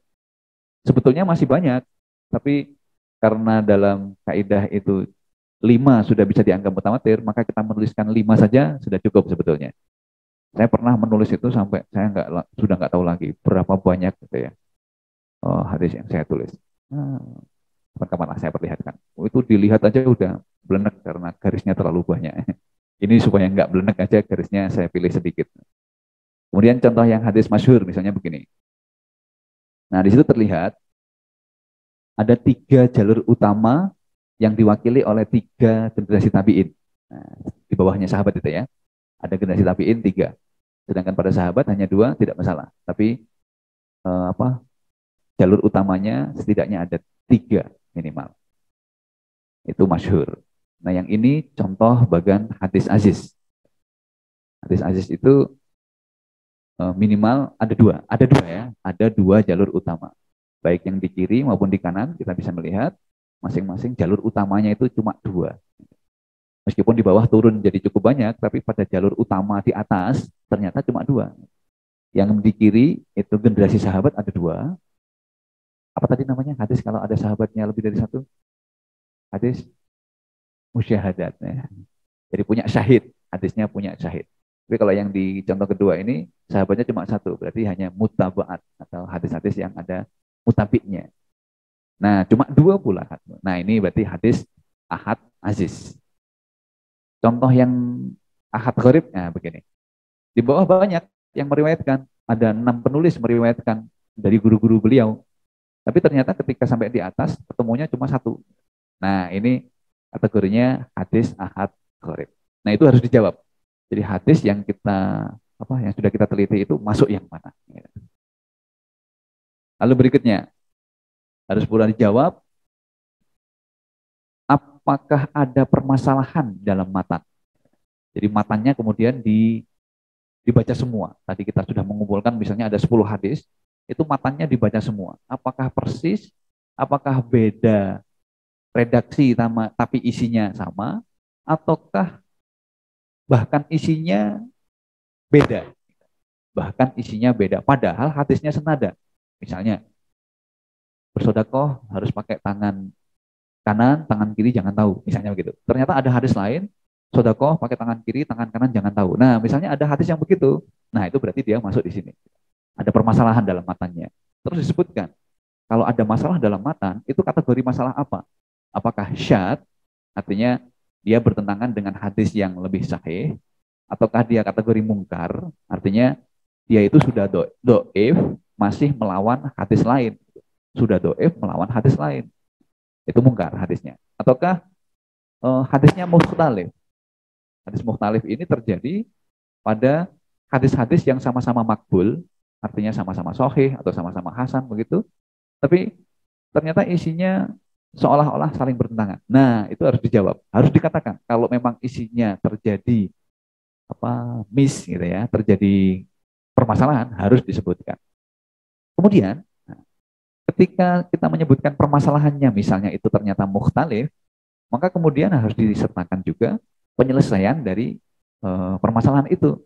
Sebetulnya masih banyak, tapi karena dalam kaidah itu 5 sudah bisa dianggap mutawatir, maka kita menuliskan 5 saja sudah cukup sebetulnya. Saya pernah menulis itu sampai saya sudah nggak tahu lagi berapa banyak gitu ya hadis yang saya tulis. Kapan-kapan lah saya perlihatkan. Itu dilihat aja udah belenek karena garisnya terlalu banyak. Ini supaya nggak belenek aja garisnya saya pilih sedikit. Kemudian contoh yang hadis masyhur misalnya begini. Nah, di situ terlihat ada 3 jalur utama yang diwakili oleh 3 generasi tabi'in. Nah, di bawahnya sahabat itu ya. Ada generasi tabi'in 3. Sedangkan pada sahabat hanya 2, tidak masalah. Tapi jalur utamanya setidaknya ada 3 minimal. Itu masyhur. Nah, yang ini contoh bagan hadis aziz. Hadis aziz itu minimal ada 2. Ada 2 ya. Ada 2 jalur utama. Baik yang di kiri maupun di kanan kita bisa melihat masing-masing jalur utamanya itu cuma 2. Meskipun di bawah turun jadi cukup banyak, tapi pada jalur utama di atas ternyata cuma 2. Yang di kiri itu generasi sahabat ada 2. Apa tadi namanya? Hadis kalau ada sahabatnya lebih dari 1? Hadis musyahadat. Ya. Jadi punya syahid. Hadisnya punya syahid. Tapi kalau yang di contoh kedua ini sahabatnya cuma 1. Berarti hanya mutabaat atau hadis-hadis yang ada mutabiknya. Nah, cuma 2 pula. Nah, ini berarti hadis ahad aziz. Contoh yang ahad gharib, nah begini. Di bawah banyak yang meriwayatkan. Ada 6 penulis meriwayatkan dari guru-guru beliau. Tapi ternyata ketika sampai di atas, ketemunya cuma 1. Nah, ini Kategorinya hadis ahad gharib. Nah, itu harus dijawab. Jadi hadis yang yang sudah kita teliti itu masuk yang mana? Lalu berikutnya harus pula dijawab, apakah ada permasalahan dalam matan? Jadi matannya kemudian dibaca semua. Tadi kita sudah mengumpulkan misalnya ada 10 hadis, itu matannya dibaca semua. Apakah persis? Apakah beda redaksi tapi isinya sama? Ataukah bahkan isinya beda? Bahkan isinya beda. Padahal hadisnya senada. Misalnya, bersedekah harus pakai tangan kanan, tangan kiri jangan tahu. Misalnya begitu. Ternyata ada hadis lain, sedekah pakai tangan kiri, tangan kanan jangan tahu. Nah, misalnya ada hadis yang begitu. Nah, itu berarti dia masuk di sini. Ada permasalahan dalam matannya. Terus disebutkan, kalau ada masalah dalam matan, itu kategori masalah apa? Apakah syad, artinya dia bertentangan dengan hadis yang lebih sahih, ataukah dia kategori mungkar, artinya dia itu sudah do'if, masih melawan hadis lain. Sudah do'if melawan hadis lain. Itu mungkar hadisnya. Ataukah hadisnya mukhtalif. Hadis mukhtalif ini terjadi pada hadis-hadis yang sama-sama makbul, artinya sama-sama sahih atau sama-sama hasan begitu, tapi ternyata isinya seolah-olah saling bertentangan. Nah, itu harus dijawab, harus dikatakan kalau memang isinya terjadi miss gitu ya, terjadi permasalahan harus disebutkan. Kemudian ketika kita menyebutkan permasalahannya misalnya itu ternyata mukhtalif, maka kemudian harus disertakan juga penyelesaian dari permasalahan itu.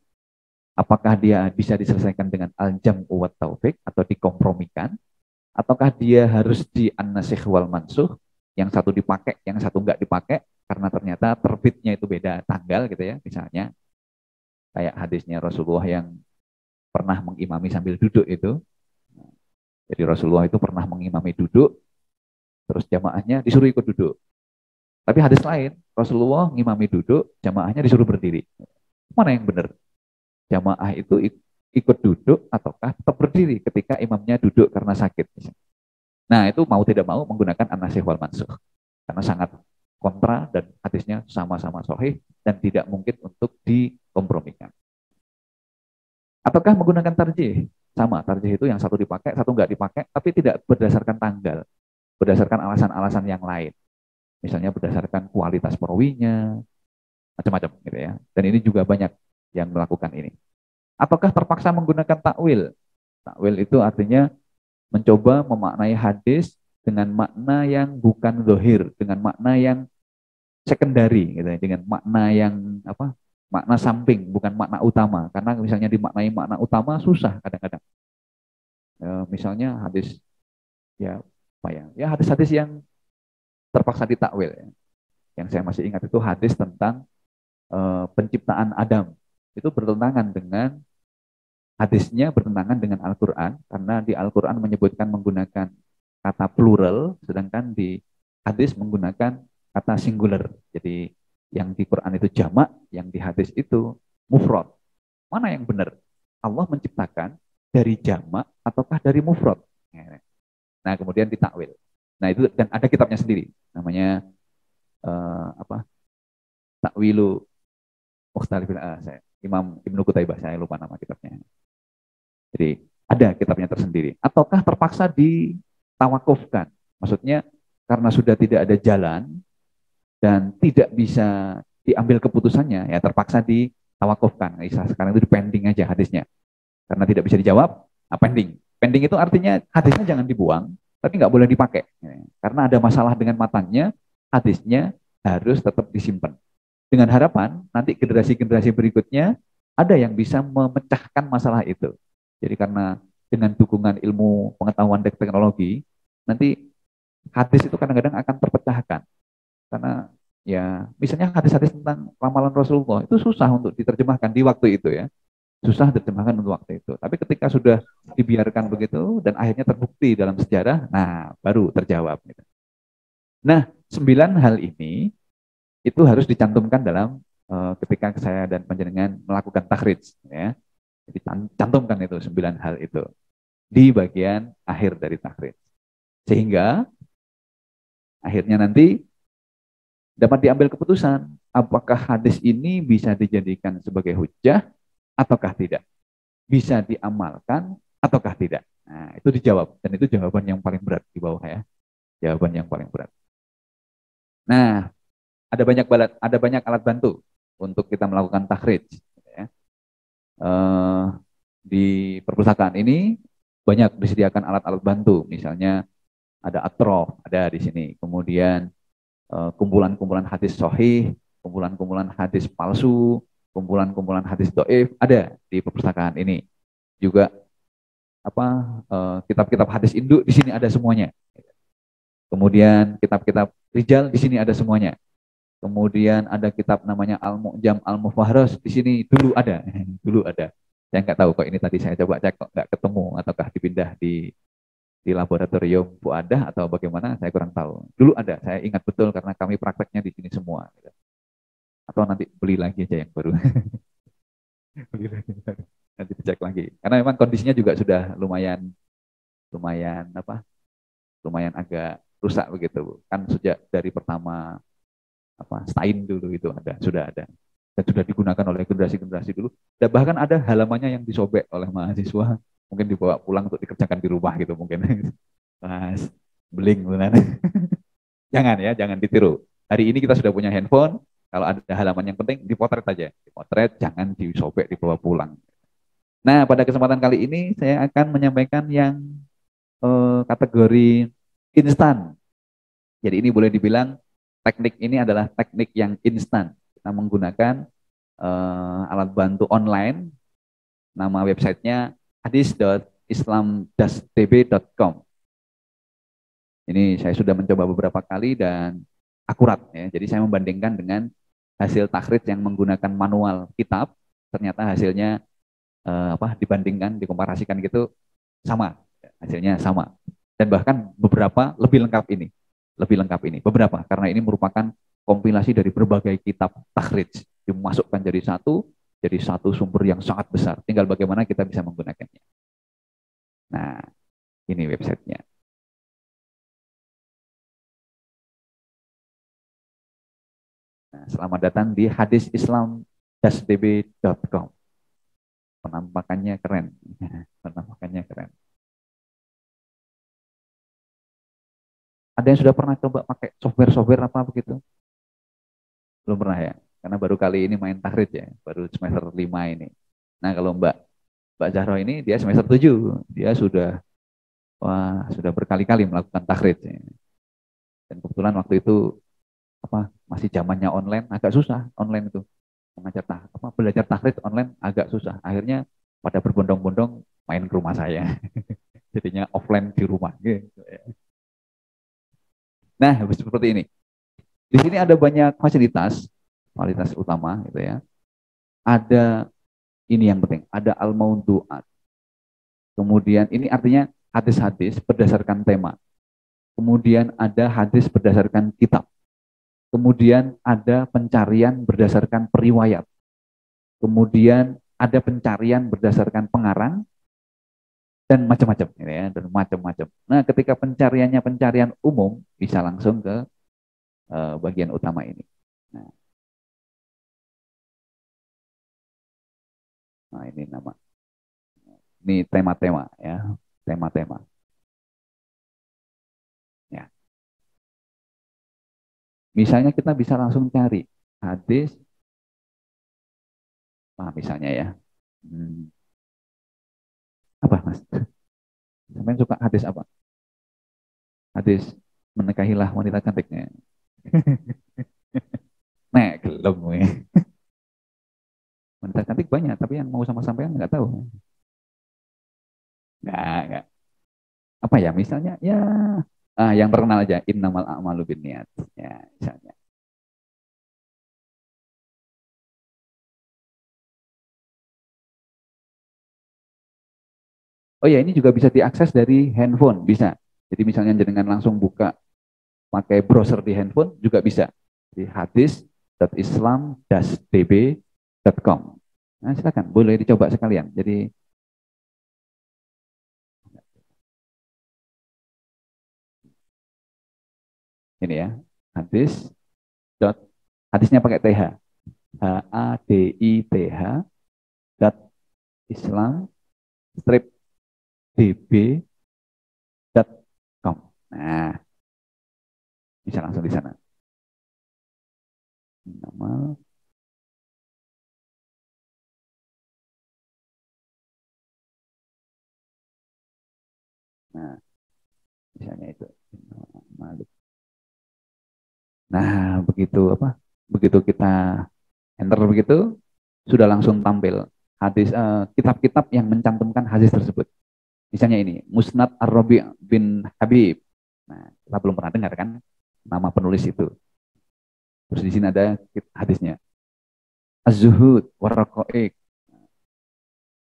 Apakah dia bisa diselesaikan dengan al-jam'u wa taufik atau dikompromikan, ataukah dia harus di an-nasikh wal mansuh, yang satu dipakai, yang satu enggak dipakai karena ternyata terbitnya itu beda tanggal gitu ya, misalnya kayak hadisnya Rasulullah yang pernah mengimami sambil duduk itu. Jadi Rasulullah itu pernah mengimami duduk, terus jamaahnya disuruh ikut duduk. Tapi hadis lain, Rasulullah ngimami duduk, jamaahnya disuruh berdiri. Mana yang benar? Jamaah itu ikut duduk ataukah tetap berdiri ketika imamnya duduk karena sakit? Nah, itu mau tidak mau menggunakan an-nasikh wal mansukh. Karena sangat kontra dan hadisnya sama-sama sahih dan tidak mungkin untuk dikompromikan. Ataukah menggunakan tarjih? Sama, tarjih itu yang satu dipakai, satu enggak dipakai, tapi tidak berdasarkan tanggal, berdasarkan alasan-alasan yang lain. Misalnya berdasarkan kualitas perawinya, macam-macam gitu ya. Dan ini juga banyak yang melakukan ini. Ataukah terpaksa menggunakan takwil? Takwil itu artinya mencoba memaknai hadis dengan makna yang bukan zahir, dengan makna yang sekundari gitu ya, dengan makna yang makna samping, bukan makna utama. Karena misalnya dimaknai makna utama susah kadang-kadang. Misalnya hadis hadis-hadis yang terpaksa ditakwil ya. Yang saya masih ingat itu hadis tentang penciptaan Adam. Itu bertentangan dengan hadisnya, bertentangan dengan Al-Quran, karena di Al-Quran menyebutkan menggunakan kata plural, sedangkan di hadis menggunakan kata singular. Jadi yang di Quran itu jamak, yang di hadis itu mufrad. Mana yang benar? Allah menciptakan dari jamak ataukah dari mufrad? Nah, kemudian ditakwil. Nah, itu dan ada kitabnya sendiri, namanya Takwilu Mukhtalifil Imam Ibnu Qutaibah, saya lupa nama kitabnya. Jadi ada kitabnya tersendiri. Ataukah terpaksa ditawakufkan? Maksudnya karena sudah tidak ada jalan dan tidak bisa diambil keputusannya, ya terpaksa ditawakufkan. Sekarang itu pending aja hadisnya. Karena tidak bisa dijawab, pending. Pending itu artinya hadisnya jangan dibuang, tapi nggak boleh dipakai. Karena ada masalah dengan matanya, hadisnya harus tetap disimpan. Dengan harapan nanti generasi-generasi berikutnya ada yang bisa memecahkan masalah itu. Jadi karena dengan dukungan ilmu pengetahuan dan teknologi, nanti hadis itu kadang-kadang akan terpecahkan. Karena ya misalnya hadis-hadis tentang ramalan Rasulullah itu susah untuk diterjemahkan di waktu itu ya. Susah diterjemahkan untuk waktu itu. Tapi ketika sudah dibiarkan begitu dan akhirnya terbukti dalam sejarah, nah baru terjawab. Nah, 9 hal ini itu harus dicantumkan dalam ketika saya dan panjenengan melakukan takhrij ya. Jadi cantumkan itu 9 hal itu di bagian akhir dari takhrij. Sehingga akhirnya nanti dapat diambil keputusan apakah hadis ini bisa dijadikan sebagai hujjah ataukah tidak, bisa diamalkan ataukah tidak. Nah, itu dijawab dan itu jawaban yang paling berat di bawah ya. Jawaban yang paling berat. Nah, ada banyak alat bantu untuk kita melakukan takhrij. Ya. Di perpustakaan ini banyak disediakan alat-alat bantu, misalnya ada atrof, ada di sini. Kemudian kumpulan-kumpulan hadis sahih, kumpulan-kumpulan hadis palsu, kumpulan-kumpulan hadis doif ada di perpustakaan ini. Juga kitab-kitab hadis induk di sini ada semuanya. Kemudian kitab-kitab rijal di sini ada semuanya. Kemudian ada kitab namanya Al-Mu'jam Al-Mufahras di sini dulu ada, dulu ada. Saya nggak tahu kok ini tadi saya coba cek kok nggak ketemu ataukah dipindah di laboratorium Fuadah atau bagaimana saya kurang tahu. Dulu ada, saya ingat betul karena kami prakteknya di sini semua. Gitu. Atau nanti beli lagi aja yang baru. Beli lagi, nanti dicek lagi. Karena memang kondisinya juga sudah lumayan lumayan agak rusak begitu. Kan sejak dari pertama Stein dulu itu sudah ada dan sudah digunakan oleh generasi-generasi dulu. Dan bahkan ada halamannya yang disobek oleh mahasiswa, mungkin dibawa pulang untuk dikerjakan di rumah gitu mungkin. Mas, beling benar. Jangan ya, jangan ditiru. Hari ini kita sudah punya handphone, kalau ada halaman yang penting dipotret aja. Dipotret, jangan disobek dibawa pulang. Nah, pada kesempatan kali ini saya akan menyampaikan yang kategori instan. Jadi ini boleh dibilang teknik ini adalah teknik yang instan. Kita menggunakan alat bantu online, nama websitenya hadis.islam-tb.com. Ini saya sudah mencoba beberapa kali dan akurat ya. Jadi saya membandingkan dengan hasil takhrij yang menggunakan manual kitab, ternyata hasilnya dibandingkan, dikomparasikan gitu sama, hasilnya sama. Dan bahkan beberapa lebih lengkap ini. Beberapa karena ini merupakan kompilasi dari berbagai kitab takhrij dimasukkan jadi satu sumber yang sangat besar, tinggal bagaimana kita bisa menggunakannya. Nah, ini websitenya. Nah, selamat datang di hadisislam-tb.com. Penampakannya keren. Penampakannya keren. Ada yang sudah pernah coba pakai software apa begitu? Belum pernah ya? Karena baru kali ini main takhrij ya, baru semester 5 ini. Nah, kalau Mbak Zahra ini dia semester 7, dia sudah berkali-kali melakukan takhrij ya. Dan kebetulan waktu itu masih zamannya online, agak susah online itu. Belajar takhrij online agak susah. Akhirnya pada berbondong-bondong main ke rumah saya. Jadinya offline di rumah gitu ya. Nah, seperti ini. Di sini ada banyak fasilitas utama gitu ya. Ada ini yang penting, ada al-maudu'at. Kemudian ini artinya hadis-hadis berdasarkan tema. Kemudian ada hadis berdasarkan kitab. Kemudian ada pencarian berdasarkan periwayat. Kemudian ada pencarian berdasarkan pengarang dan macam-macam ya, dan macam-macam. Nah, ketika pencariannya pencarian umum bisa langsung ke bagian utama ini. Nah, ini tema-tema ya, tema-tema. Ya. Misalnya kita bisa langsung cari hadis, misalnya ya, apa Mas? Sampai suka hadis apa? Hadis menikahilah wanita cantiknya. Nah, gelem ya. Wanita cantik banyak, tapi yang mau sama sampean nggak tahu. Nggak. Apa ya, misalnya ya, yang terkenal aja, innamal a'malu binniyat. Ya, misalnya. Oh ya, ini juga bisa diakses dari handphone, bisa. Jadi misalnya dengan langsung buka pakai browser di handphone juga bisa. Di hadis.islam-tb.com. Nah, silakan, boleh dicoba sekalian. Jadi ini ya, hadis dot, hadisnya pakai TH, HADITH dot Islam strip db.com. Nah, bisa langsung di sana. Nama. Nah, misalnya itu. Nah, begitu apa? Begitu kita enter begitu, sudah langsung tampil hadis, kitab-kitab yang mencantumkan hadis tersebut. Misalnya ini, Musnad Ar-Rabi' bin Habib. Nah, kita belum pernah dengar kan nama penulis itu. Terus di sini ada hadisnya. Az-Zuhud Waraqa'iq.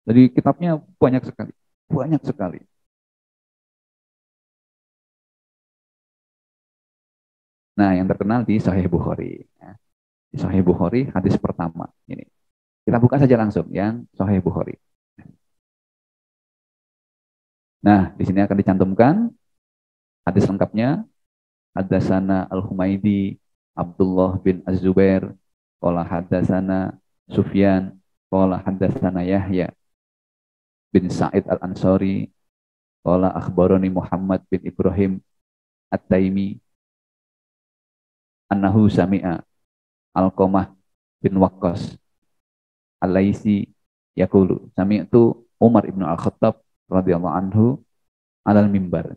Jadi kitabnya banyak sekali. Banyak sekali. Nah, yang terkenal di Sahih Bukhari. Di Sahih Bukhari hadis pertama ini. Kita buka saja langsung yang Sahih Bukhari. Nah, di sini akan dicantumkan hadis lengkapnya. Hadatsana Al-Humaidi Abdullah bin Az-Zubair qala hadatsana Sufyan qala hadatsana Yahya bin Sa'id Al-Ansari qala akhbarani Muhammad bin Ibrahim At-Taimi annahu sami'a Alqamah bin Waqqas Al-Laisi yaqulu sami'tu Umar ibn Al-Khattab radhiyallahu anhu alal mimbar.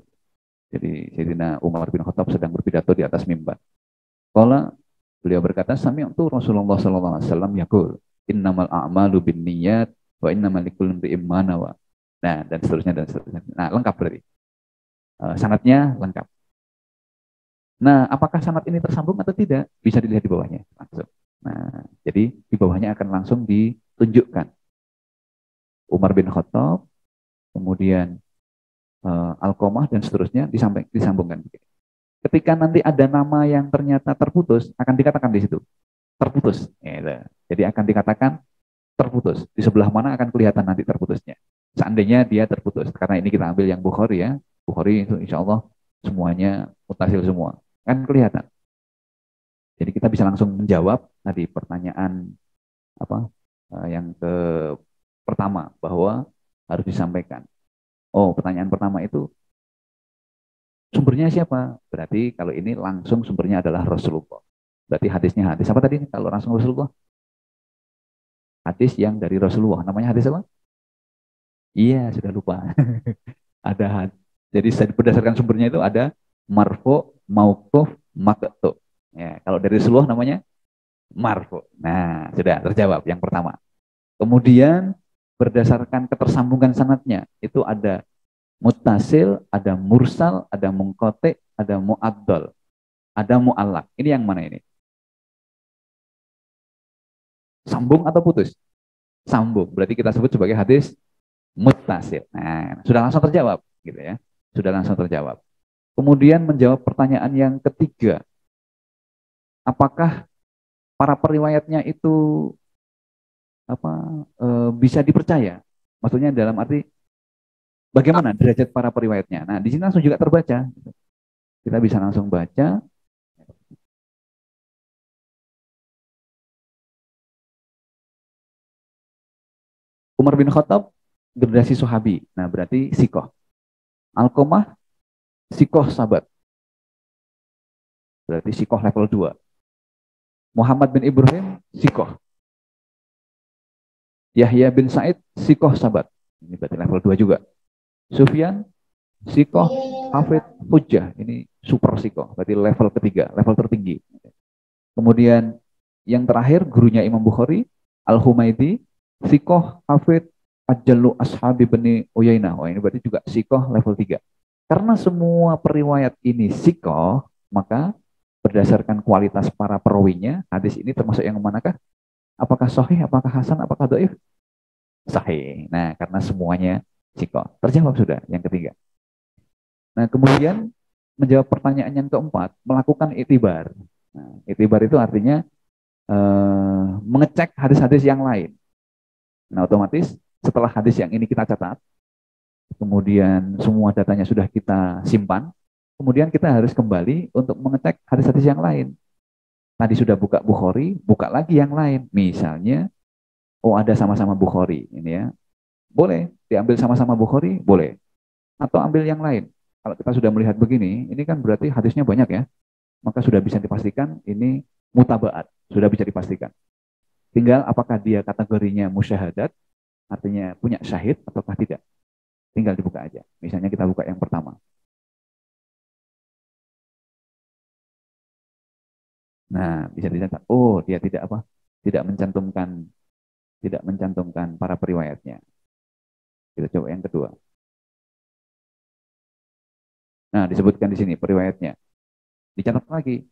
Jadi Sayyidina Umar bin Khattab sedang berpidato di atas mimbar. Qala, beliau berkata, sami'tu Rasulullah sallallahu alaihi wasallam yaqul, innamal a'malu binniyat wa innamal likulli imri'in ma nawa. Nah, dan seterusnya dan seterusnya. Nah, lengkap berarti. Sanadnya lengkap. Nah, apakah sanad ini tersambung atau tidak? Bisa dilihat di bawahnya langsung. Nah, jadi di bawahnya akan langsung ditunjukkan Umar bin Khattab, kemudian Alqamah dan seterusnya disambungkan. Ketika nanti ada nama yang ternyata terputus, akan dikatakan di situ terputus. Jadi akan dikatakan terputus. Di sebelah mana akan kelihatan nanti terputusnya. Seandainya dia terputus, karena ini kita ambil yang Bukhari ya. Bukhari itu insya Allah semuanya mutasil semua, kan kelihatan. Jadi kita bisa langsung menjawab tadi pertanyaan apa yang ke pertama bahwa harus disampaikan. Oh, pertanyaan pertama itu sumbernya siapa? Berarti kalau ini langsung sumbernya adalah Rasulullah. Berarti hadisnya hadis apa tadi? Kalau langsung Rasulullah? Hadis yang dari Rasulullah. Namanya hadis apa? Iya, sudah lupa. Ada hadis. Jadi berdasarkan sumbernya itu ada marfu, mauquf, maqtu. Ya, kalau dari Rasulullah namanya marfu. Nah, sudah terjawab yang pertama. Kemudian berdasarkan ketersambungan sanadnya itu ada muttasil, ada mursal, ada munqati, ada mu'addal, ada mu'allaq. Ini yang mana ini? Sambung atau putus? Sambung. Berarti kita sebut sebagai hadis muttasil. Nah, sudah langsung terjawab gitu ya. Sudah langsung terjawab. Kemudian menjawab pertanyaan yang ketiga. Apakah para periwayatnya itu bisa dipercaya? Maksudnya dalam arti bagaimana derajat para periwayatnya? Nah, di sini langsung juga terbaca. Kita bisa langsung baca. Umar bin Khattab generasi sahabi. Nah, berarti sikoh. Alqamah sikoh sahabat. Berarti sikoh level 2. Muhammad bin Ibrahim sikoh. Yahya bin Sa'id sikoh sahabat. Ini berarti level 2 juga. Sufyan sikoh hafid hujjah. Ini super sikoh. Berarti level ketiga, level tertinggi. Kemudian yang terakhir gurunya Imam Bukhari Al-Humaidi sikoh hafid ajallu ashabi bani Uyainah. Oh, ini berarti juga sikoh level 3. Karena semua periwayat ini sikoh, maka berdasarkan kualitas para perawinya, hadis ini termasuk yang manakah? Apakah sahih, apakah hasan, apakah dhaif? Sahih. Nah, karena semuanya sikoh. Terjawab sudah yang ketiga. Nah, kemudian menjawab pertanyaan yang keempat, melakukan itibar. Nah, itibar itu artinya mengecek hadis-hadis yang lain. Nah, otomatis setelah hadis yang ini kita catat, kemudian semua datanya sudah kita simpan, kemudian kita harus kembali untuk mengecek hadis-hadis yang lain. tadi sudah buka Bukhari, buka lagi yang lain. Misalnya, oh ada sama-sama Bukhari, ini ya. Boleh diambil sama-sama Bukhari, boleh. Atau ambil yang lain. Kalau kita sudah melihat begini, ini kan berarti hadisnya banyak ya. Maka sudah bisa dipastikan ini mutabaat, sudah bisa dipastikan. Tinggal apakah dia kategorinya musyahadat, artinya punya syahid ataukah tidak. Tinggal dibuka aja. Misalnya kita buka yang pertama. Nah, bisa dicatat. Oh, dia tidak apa? Tidak mencantumkan para periwayatnya. Kita coba yang kedua. Nah, disebutkan di sini periwayatnya. Dicatat lagi.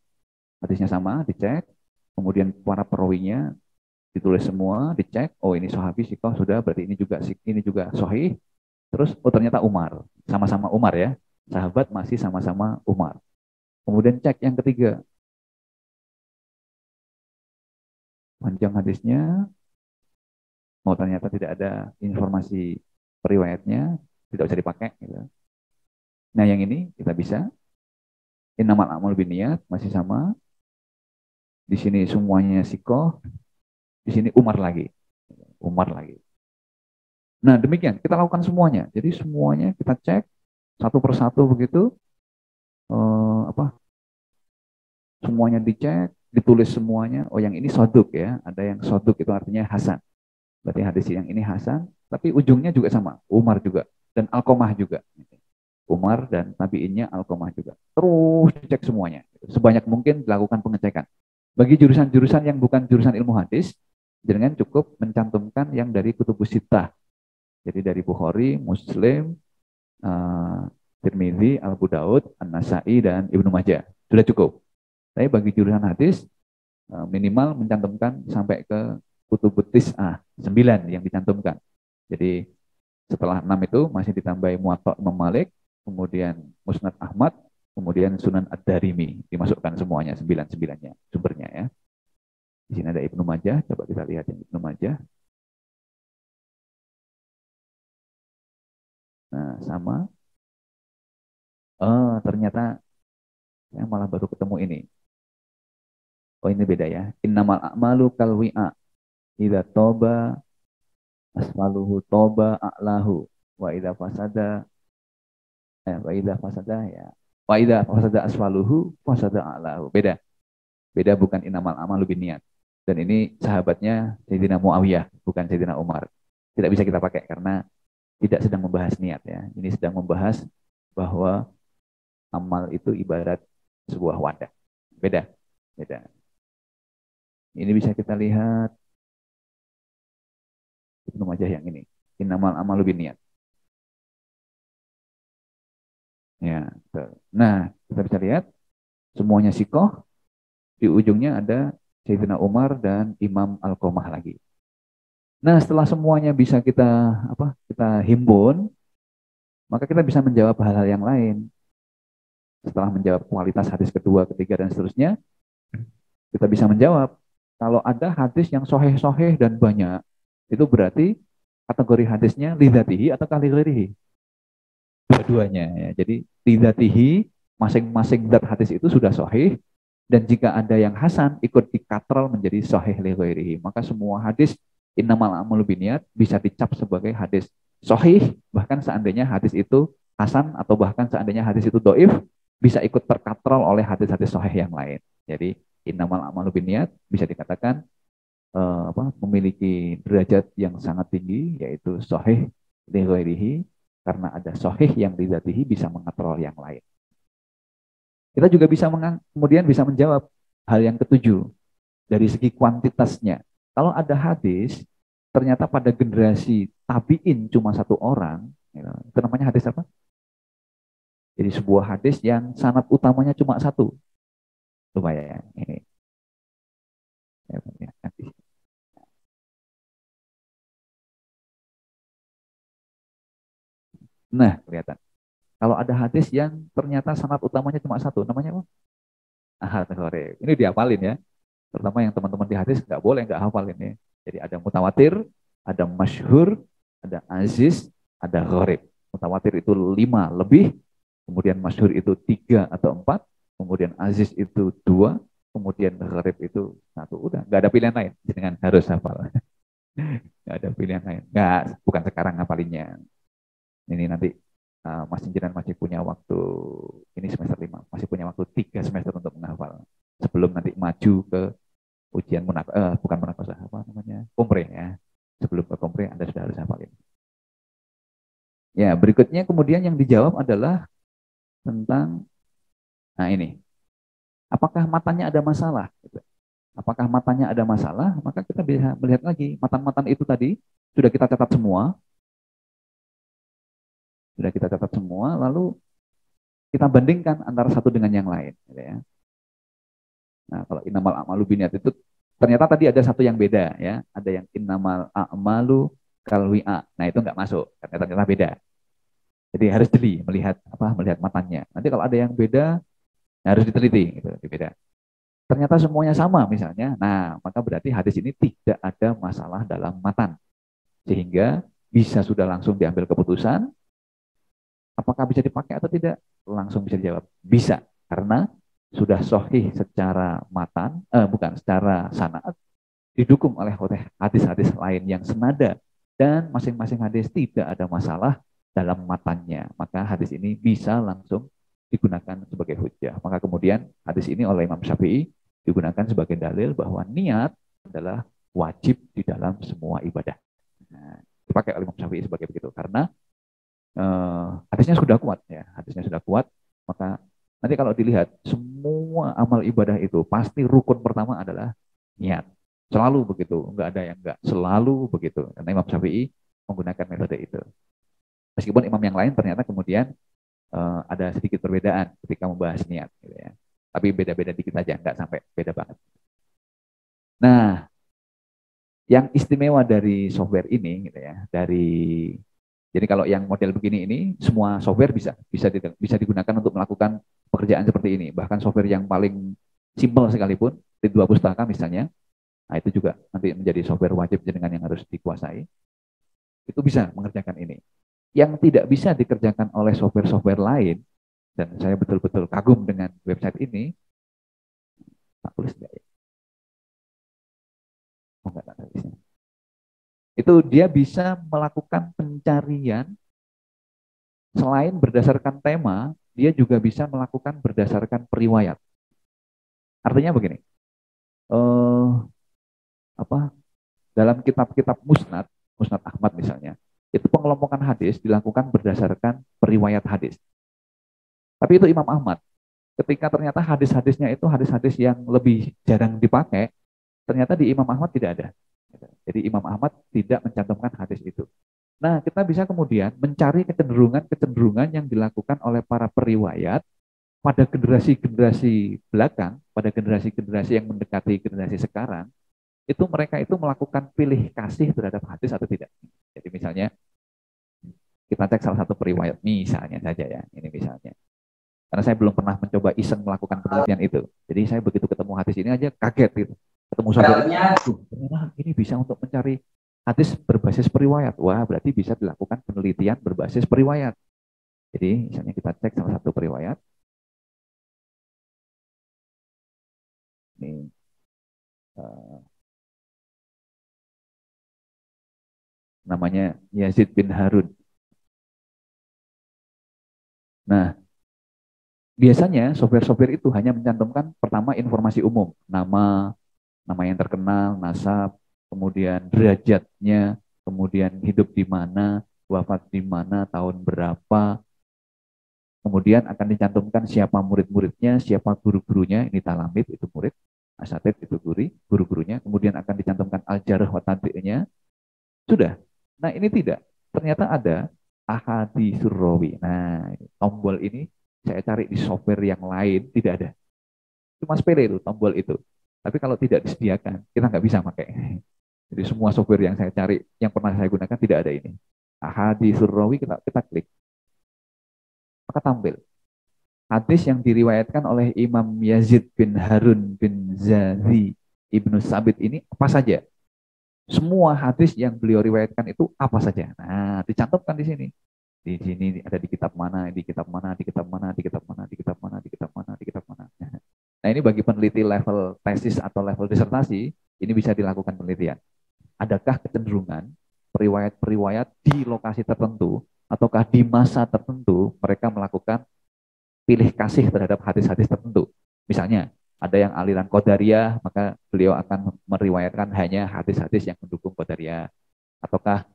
Hadisnya sama, dicek. Kemudian para perawinya ditulis semua, dicek. Oh, ini sahabi sikoh sudah, berarti ini juga sahih. Terus, oh ternyata Umar. Sama-sama Umar ya. Sahabat masih sama-sama Umar. Kemudian cek yang ketiga. Panjang hadisnya. Oh, ternyata tidak ada informasi periwayatnya. Tidak bisa dipakai. Gitu. Nah, yang ini kita bisa. Innamal a'malu binniyat masih sama. Di sini semuanya sikoh. Di sini Umar lagi. Umar lagi. Nah, demikian. Kita lakukan semuanya. Jadi semuanya kita cek. Satu persatu begitu. Semuanya dicek. Ditulis semuanya. Oh, yang ini soduk ya. Ada yang soduk itu artinya Hasan. Berarti hadis yang ini Hasan. Tapi ujungnya juga sama. Umar juga. Dan Alqamah juga. Umar dan tabi'innya Alqamah juga. Terus dicek semuanya. Sebanyak mungkin dilakukan pengecekan. Bagi jurusan-jurusan yang bukan jurusan ilmu hadis, jangan cukup mencantumkan yang dari kutubus sittah. Jadi dari Bukhari, Muslim, Tirmidzi, Abu Daud, An-Nasai, dan Ibnu Majah. Sudah cukup. Tapi bagi jurusan hadis, minimal mencantumkan sampai ke kutubut tis'ah, 9 yang dicantumkan. Jadi setelah 6 itu masih ditambahi Muwatta' Imam Malik, kemudian Musnad Ahmad, kemudian Sunan Ad-Darimi, dimasukkan semuanya 9-9-nya sumbernya ya. Di sini ada Ibnu Majah, coba kita lihat yang Ibnu Majah. Nah, sama. Oh, ternyata saya malah baru ketemu ini. Oh, ini beda ya. Innamal a'malu kal wi'a. Idza toba asfaluhu toba a'lahu wa idza fasada ya. Wa idza fasada asfaluhu fasada a'lahu. Beda. Beda, bukan innamal a'malu binniyat. Dan ini sahabatnya Sayyidina Muawiyah, bukan Sayyidina Umar. Tidak bisa kita pakai karena tidak sedang membahas niat ya. Ini sedang membahas bahwa amal itu ibarat sebuah wadah. Beda. Beda. Ini bisa kita lihat Ibnu Majah yang ini. Innamal a'malu binniyat. Ya, nah, kita bisa lihat semuanya sikoh, di ujungnya ada Sayyidina Umar dan Imam Alqamah lagi. Nah, setelah semuanya bisa kita himpun, maka kita bisa menjawab hal-hal yang lain. Setelah menjawab kualitas hadis kedua, ketiga, dan seterusnya, kita bisa menjawab kalau ada hadis yang soheh-soheh dan banyak, itu berarti kategori hadisnya lidzatihi atau kalighairihi. Dua-duanya ya. Jadi lidzatihi, masing-masing zat hadis itu sudah sahih, dan jika ada yang hasan ikut dikatrol menjadi sahih li ghairihi. Maka semua hadis innamal a'malu binniyat bisa dicap sebagai hadis sahih, bahkan seandainya hadis itu hasan atau bahkan seandainya hadis itu dhaif bisa ikut terkatrol oleh hadis-hadis sahih yang lain. Jadi innamal a'malu binniyat bisa dikatakan memiliki derajat yang sangat tinggi, yaitu sahih li ghairihi, karena ada sahih yang lidzatihi bisa mengatrol yang lain. Kita juga bisa kemudian bisa menjawab hal yang ketujuh dari segi kuantitasnya. Kalau ada hadis ternyata pada generasi tabi'in cuma satu orang, itu namanya hadis apa? Jadi sebuah hadis yang sanad utamanya cuma satu. Lumayan ini. Nah, kelihatan. Kalau ada hadis yang ternyata sanad utamanya cuma satu, namanya apa? Ahad gharib. Ini dihafalin ya. Terutama yang teman-teman di hadis nggak boleh nggak hafal ini. Jadi ada mutawatir, ada masyhur, ada aziz, ada gharib. Mutawatir itu 5 lebih, kemudian masyhur itu 3 atau 4, kemudian aziz itu 2, kemudian maghrib itu satu, udah nggak ada pilihan lain, dengan harus hafal. Nggak ada pilihan lain. Nggak, bukan sekarang ngapalinnya. Ini nanti Mas Injiran masih punya waktu, ini semester 5, masih punya waktu 3 semester untuk menghafal. Sebelum nanti maju ke ujian bukan munakosah, apa namanya, kompre ya. Sebelum ke kompre Anda sudah harus hafalin. Ya, berikutnya kemudian yang dijawab adalah tentang, nah ini, apakah matanya ada masalah? Apakah matanya ada masalah? Maka kita bisa melihat lagi, matan-matan itu tadi sudah kita catat semua, lalu kita bandingkan antara satu dengan yang lain. Gitu ya. Nah, kalau innamal a'malu binniyat itu ternyata tadi ada satu yang beda ya, ada yang innamal a'malu kalwi'a. Nah itu nggak masuk, karena ternyata beda. Jadi harus jeli melihat matanya. Nanti kalau ada yang beda, harus diteliti, gitu, beda. Ternyata semuanya sama misalnya, nah maka berarti hadis ini tidak ada masalah dalam matan. Sehingga bisa sudah langsung diambil keputusan, apakah bisa dipakai atau tidak? Langsung bisa dijawab. Bisa, karena sudah sahih secara matan, secara sanad, didukung oleh hadis-hadis lain yang senada, dan masing-masing hadis tidak ada masalah dalam matannya. Maka hadis ini bisa langsung digunakan sebagai hujjah. Maka kemudian hadis ini oleh Imam Syafi'i digunakan sebagai dalil bahwa niat adalah wajib di dalam semua ibadah. Nah, dipakai oleh Imam Syafi'i sebagai begitu karena hadisnya sudah kuat ya, maka nanti kalau dilihat semua amal ibadah itu pasti rukun pertama adalah niat. Selalu begitu, enggak ada yang enggak, selalu begitu. Karena Imam Syafi'i menggunakan metode itu. Meskipun imam yang lain ternyata kemudian ada sedikit perbedaan ketika membahas niat gitu ya. Tapi beda-beda dikit aja, enggak sampai beda banget. Nah, yang istimewa dari software ini gitu ya, jadi kalau yang model begini ini semua software bisa digunakan untuk melakukan pekerjaan seperti ini. Bahkan software yang paling simpel sekalipun di 2 pustaka misalnya, nah itu juga nanti menjadi software wajib dengan yang harus dikuasai. Itu bisa mengerjakan ini. Yang tidak bisa dikerjakan oleh software-software lain, dan saya betul-betul kagum dengan website ini, tak tulis enggak ya? Oh, enggak tulisnya. Itu dia bisa melakukan pencarian selain berdasarkan tema, dia juga bisa melakukan berdasarkan periwayat. Artinya begini, dalam kitab-kitab musnad Ahmad misalnya, itu pengelompokan hadis dilakukan berdasarkan periwayat hadis. Tapi itu Imam Ahmad. Ketika ternyata hadis-hadisnya itu hadis-hadis yang lebih jarang dipakai, ternyata di Imam Ahmad tidak ada. Jadi Imam Ahmad tidak mencantumkan hadis itu. Nah, kita bisa kemudian mencari kecenderungan yang dilakukan oleh para periwayat pada generasi-generasi belakang, pada generasi-generasi yang mendekati generasi sekarang, itu mereka itu melakukan pilih kasih terhadap hadis atau tidak. Jadi misalnya kita cek salah satu periwayat misalnya saja ya, ini misalnya. Karena saya belum pernah mencoba iseng melakukan penelitian itu. Jadi saya begitu ketemu hadis ini aja kaget gitu. Ketemu software ternyata ini bisa untuk mencari hadis berbasis periwayat. Wah, berarti bisa dilakukan penelitian berbasis periwayat. Jadi misalnya kita cek salah satu periwayat. Ini namanya Yazid bin Harun. Nah, biasanya software-software itu hanya mencantumkan pertama informasi umum, nama yang terkenal, nasab, kemudian derajatnya, kemudian hidup di mana, wafat di mana, tahun berapa, kemudian akan dicantumkan siapa murid-muridnya, siapa guru-gurunya, ini talamid itu murid, asatid itu guru-gurunya, kemudian akan dicantumkan al-jarh wa tadhi'nya. Sudah. Nah, ini tidak. Ternyata ada ahaditsur rawi. Nah, tombol ini saya cari di software yang lain tidak ada. Cuma sepele itu tombol itu. Tapi kalau tidak disediakan, kita nggak bisa pakai. Jadi semua software yang saya cari, yang pernah saya gunakan tidak ada ini. Ahaditsur rawi kita klik. Maka tampil. Hadis yang diriwayatkan oleh Imam Yazid bin Harun bin Zazi Ibnu Sabit ini apa saja? Semua hadis yang beliau riwayatkan itu apa saja? Nah, dicantumkan di sini. Di sini ada di kitab mana, di kitab mana, di kitab mana, di kitab mana, di kitab mana, di kitab mana, di kitab mana. Nah, ini bagi peneliti level tesis atau level disertasi, ini bisa dilakukan penelitian. Adakah kecenderungan periwayat-periwayat di lokasi tertentu ataukah di masa tertentu mereka melakukan pilih kasih terhadap hadis-hadis tertentu. Misalnya, ada yang aliran Qadariyah, maka beliau akan meriwayatkan hanya hadis-hadis yang mendukung Qadariyah. Ataukah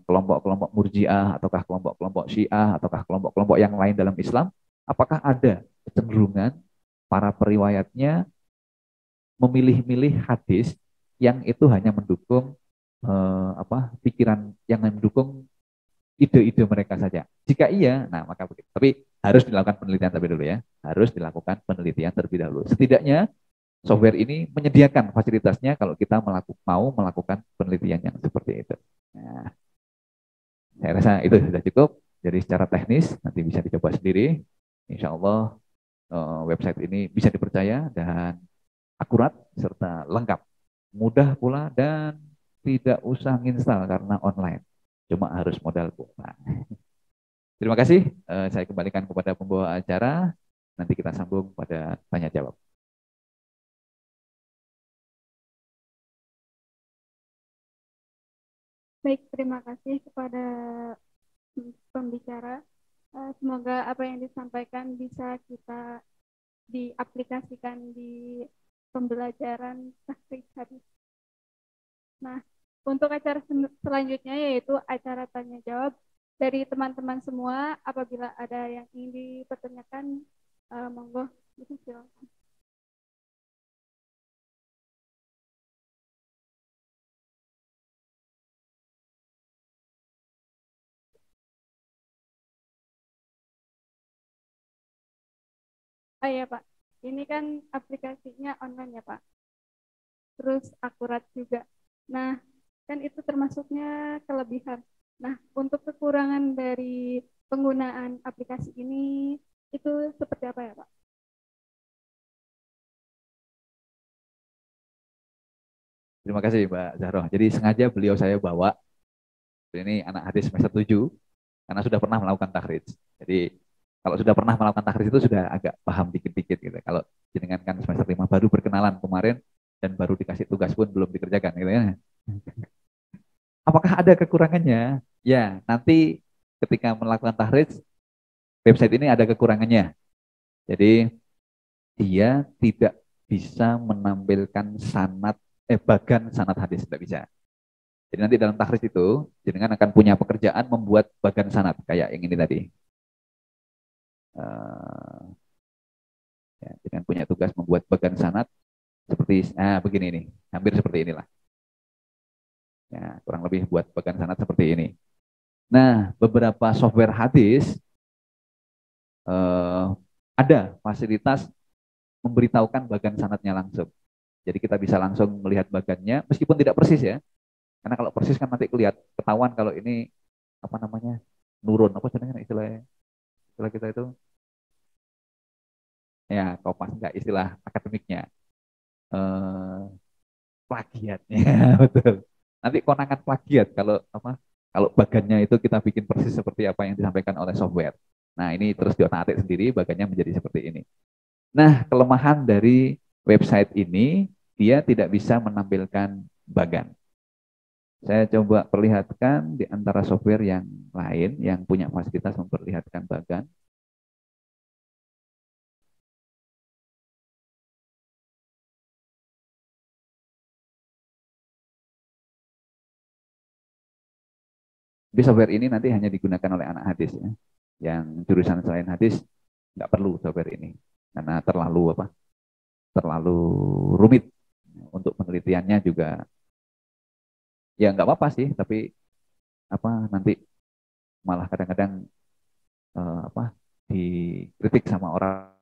kelompok-kelompok Murji'ah, ataukah kelompok-kelompok Syiah, ataukah kelompok-kelompok yang lain dalam Islam, apakah ada kecenderungan para periwayatnya memilih-milih hadis yang itu hanya mendukung pikiran yang mendukung ide-ide mereka saja. Jika iya, nah maka begitu. Tapi harus dilakukan penelitian terlebih dahulu ya. Harus dilakukan penelitian terlebih dahulu. Setidaknya software ini menyediakan fasilitasnya kalau kita mau melakukan penelitian yang seperti itu. Nah, saya rasa itu sudah cukup. Jadi secara teknis nanti bisa dicoba sendiri. Insya Allah website ini bisa dipercaya dan akurat serta lengkap. Mudah pula dan tidak usah nginstal karena online. Cuma harus modal kuota. Terima kasih. Saya kembalikan kepada pembawa acara. Nanti kita sambung pada tanya jawab. Baik, terima kasih kepada pembicara. Semoga apa yang disampaikan bisa kita diaplikasikan di pembelajaran tahqiq hadis. Nah, untuk acara selanjutnya yaitu acara tanya jawab dari teman-teman semua. Apabila ada yang ingin dipertanyakan, monggo silakan. Oh iya Pak, ini kan aplikasinya online ya Pak, terus akurat juga. Nah, kan itu termasuknya kelebihan. Nah, untuk kekurangan dari penggunaan aplikasi ini itu seperti apa ya Pak? Terima kasih Mbak Zahroh. Jadi sengaja beliau saya bawa, ini anak hadis semester 7, karena sudah pernah melakukan takhrij. Jadi kalau sudah pernah melakukan takhrij itu sudah agak paham dikit-dikit gitu. Kalau jenengan kan semester 5 baru berkenalan kemarin dan baru dikasih tugas pun belum dikerjakan gitu ya. Apakah ada kekurangannya? Ya, nanti ketika melakukan tahrij, website ini ada kekurangannya. Jadi dia tidak bisa menampilkan bagan sanad hadis, tidak bisa. Jadi nanti dalam tahrij itu, jenengan akan punya pekerjaan membuat bagan sanad kayak yang ini tadi. Ya, jenengan punya tugas membuat bagan sanad seperti begini nih, hampir seperti inilah. Ya, kurang lebih buat bagan sanad seperti ini. Nah, beberapa software hadis ada fasilitas memberitahukan bagan sanadnya langsung. Jadi kita bisa langsung melihat bagannya, meskipun tidak persis ya. Karena kalau persis kan nanti ketahuan kalau ini apa namanya nurun, apa sebenarnya istilah kita itu ya kopas enggak istilah akademiknya plagiatnya betul. Nanti konangan plagiat kalau bagannya itu kita bikin persis seperti apa yang disampaikan oleh software. Nah ini terus diotak-atik sendiri bagannya menjadi seperti ini. Nah kelemahan dari website ini dia tidak bisa menampilkan bagan. Saya coba perlihatkan di antara software yang lain yang punya fasilitas memperlihatkan bagan. Tapi software ini nanti hanya digunakan oleh anak hadis ya. Yang jurusan selain hadis nggak perlu software ini karena terlalu rumit untuk penelitiannya juga ya nggak apa-apa sih tapi nanti malah kadang-kadang dikritik sama orang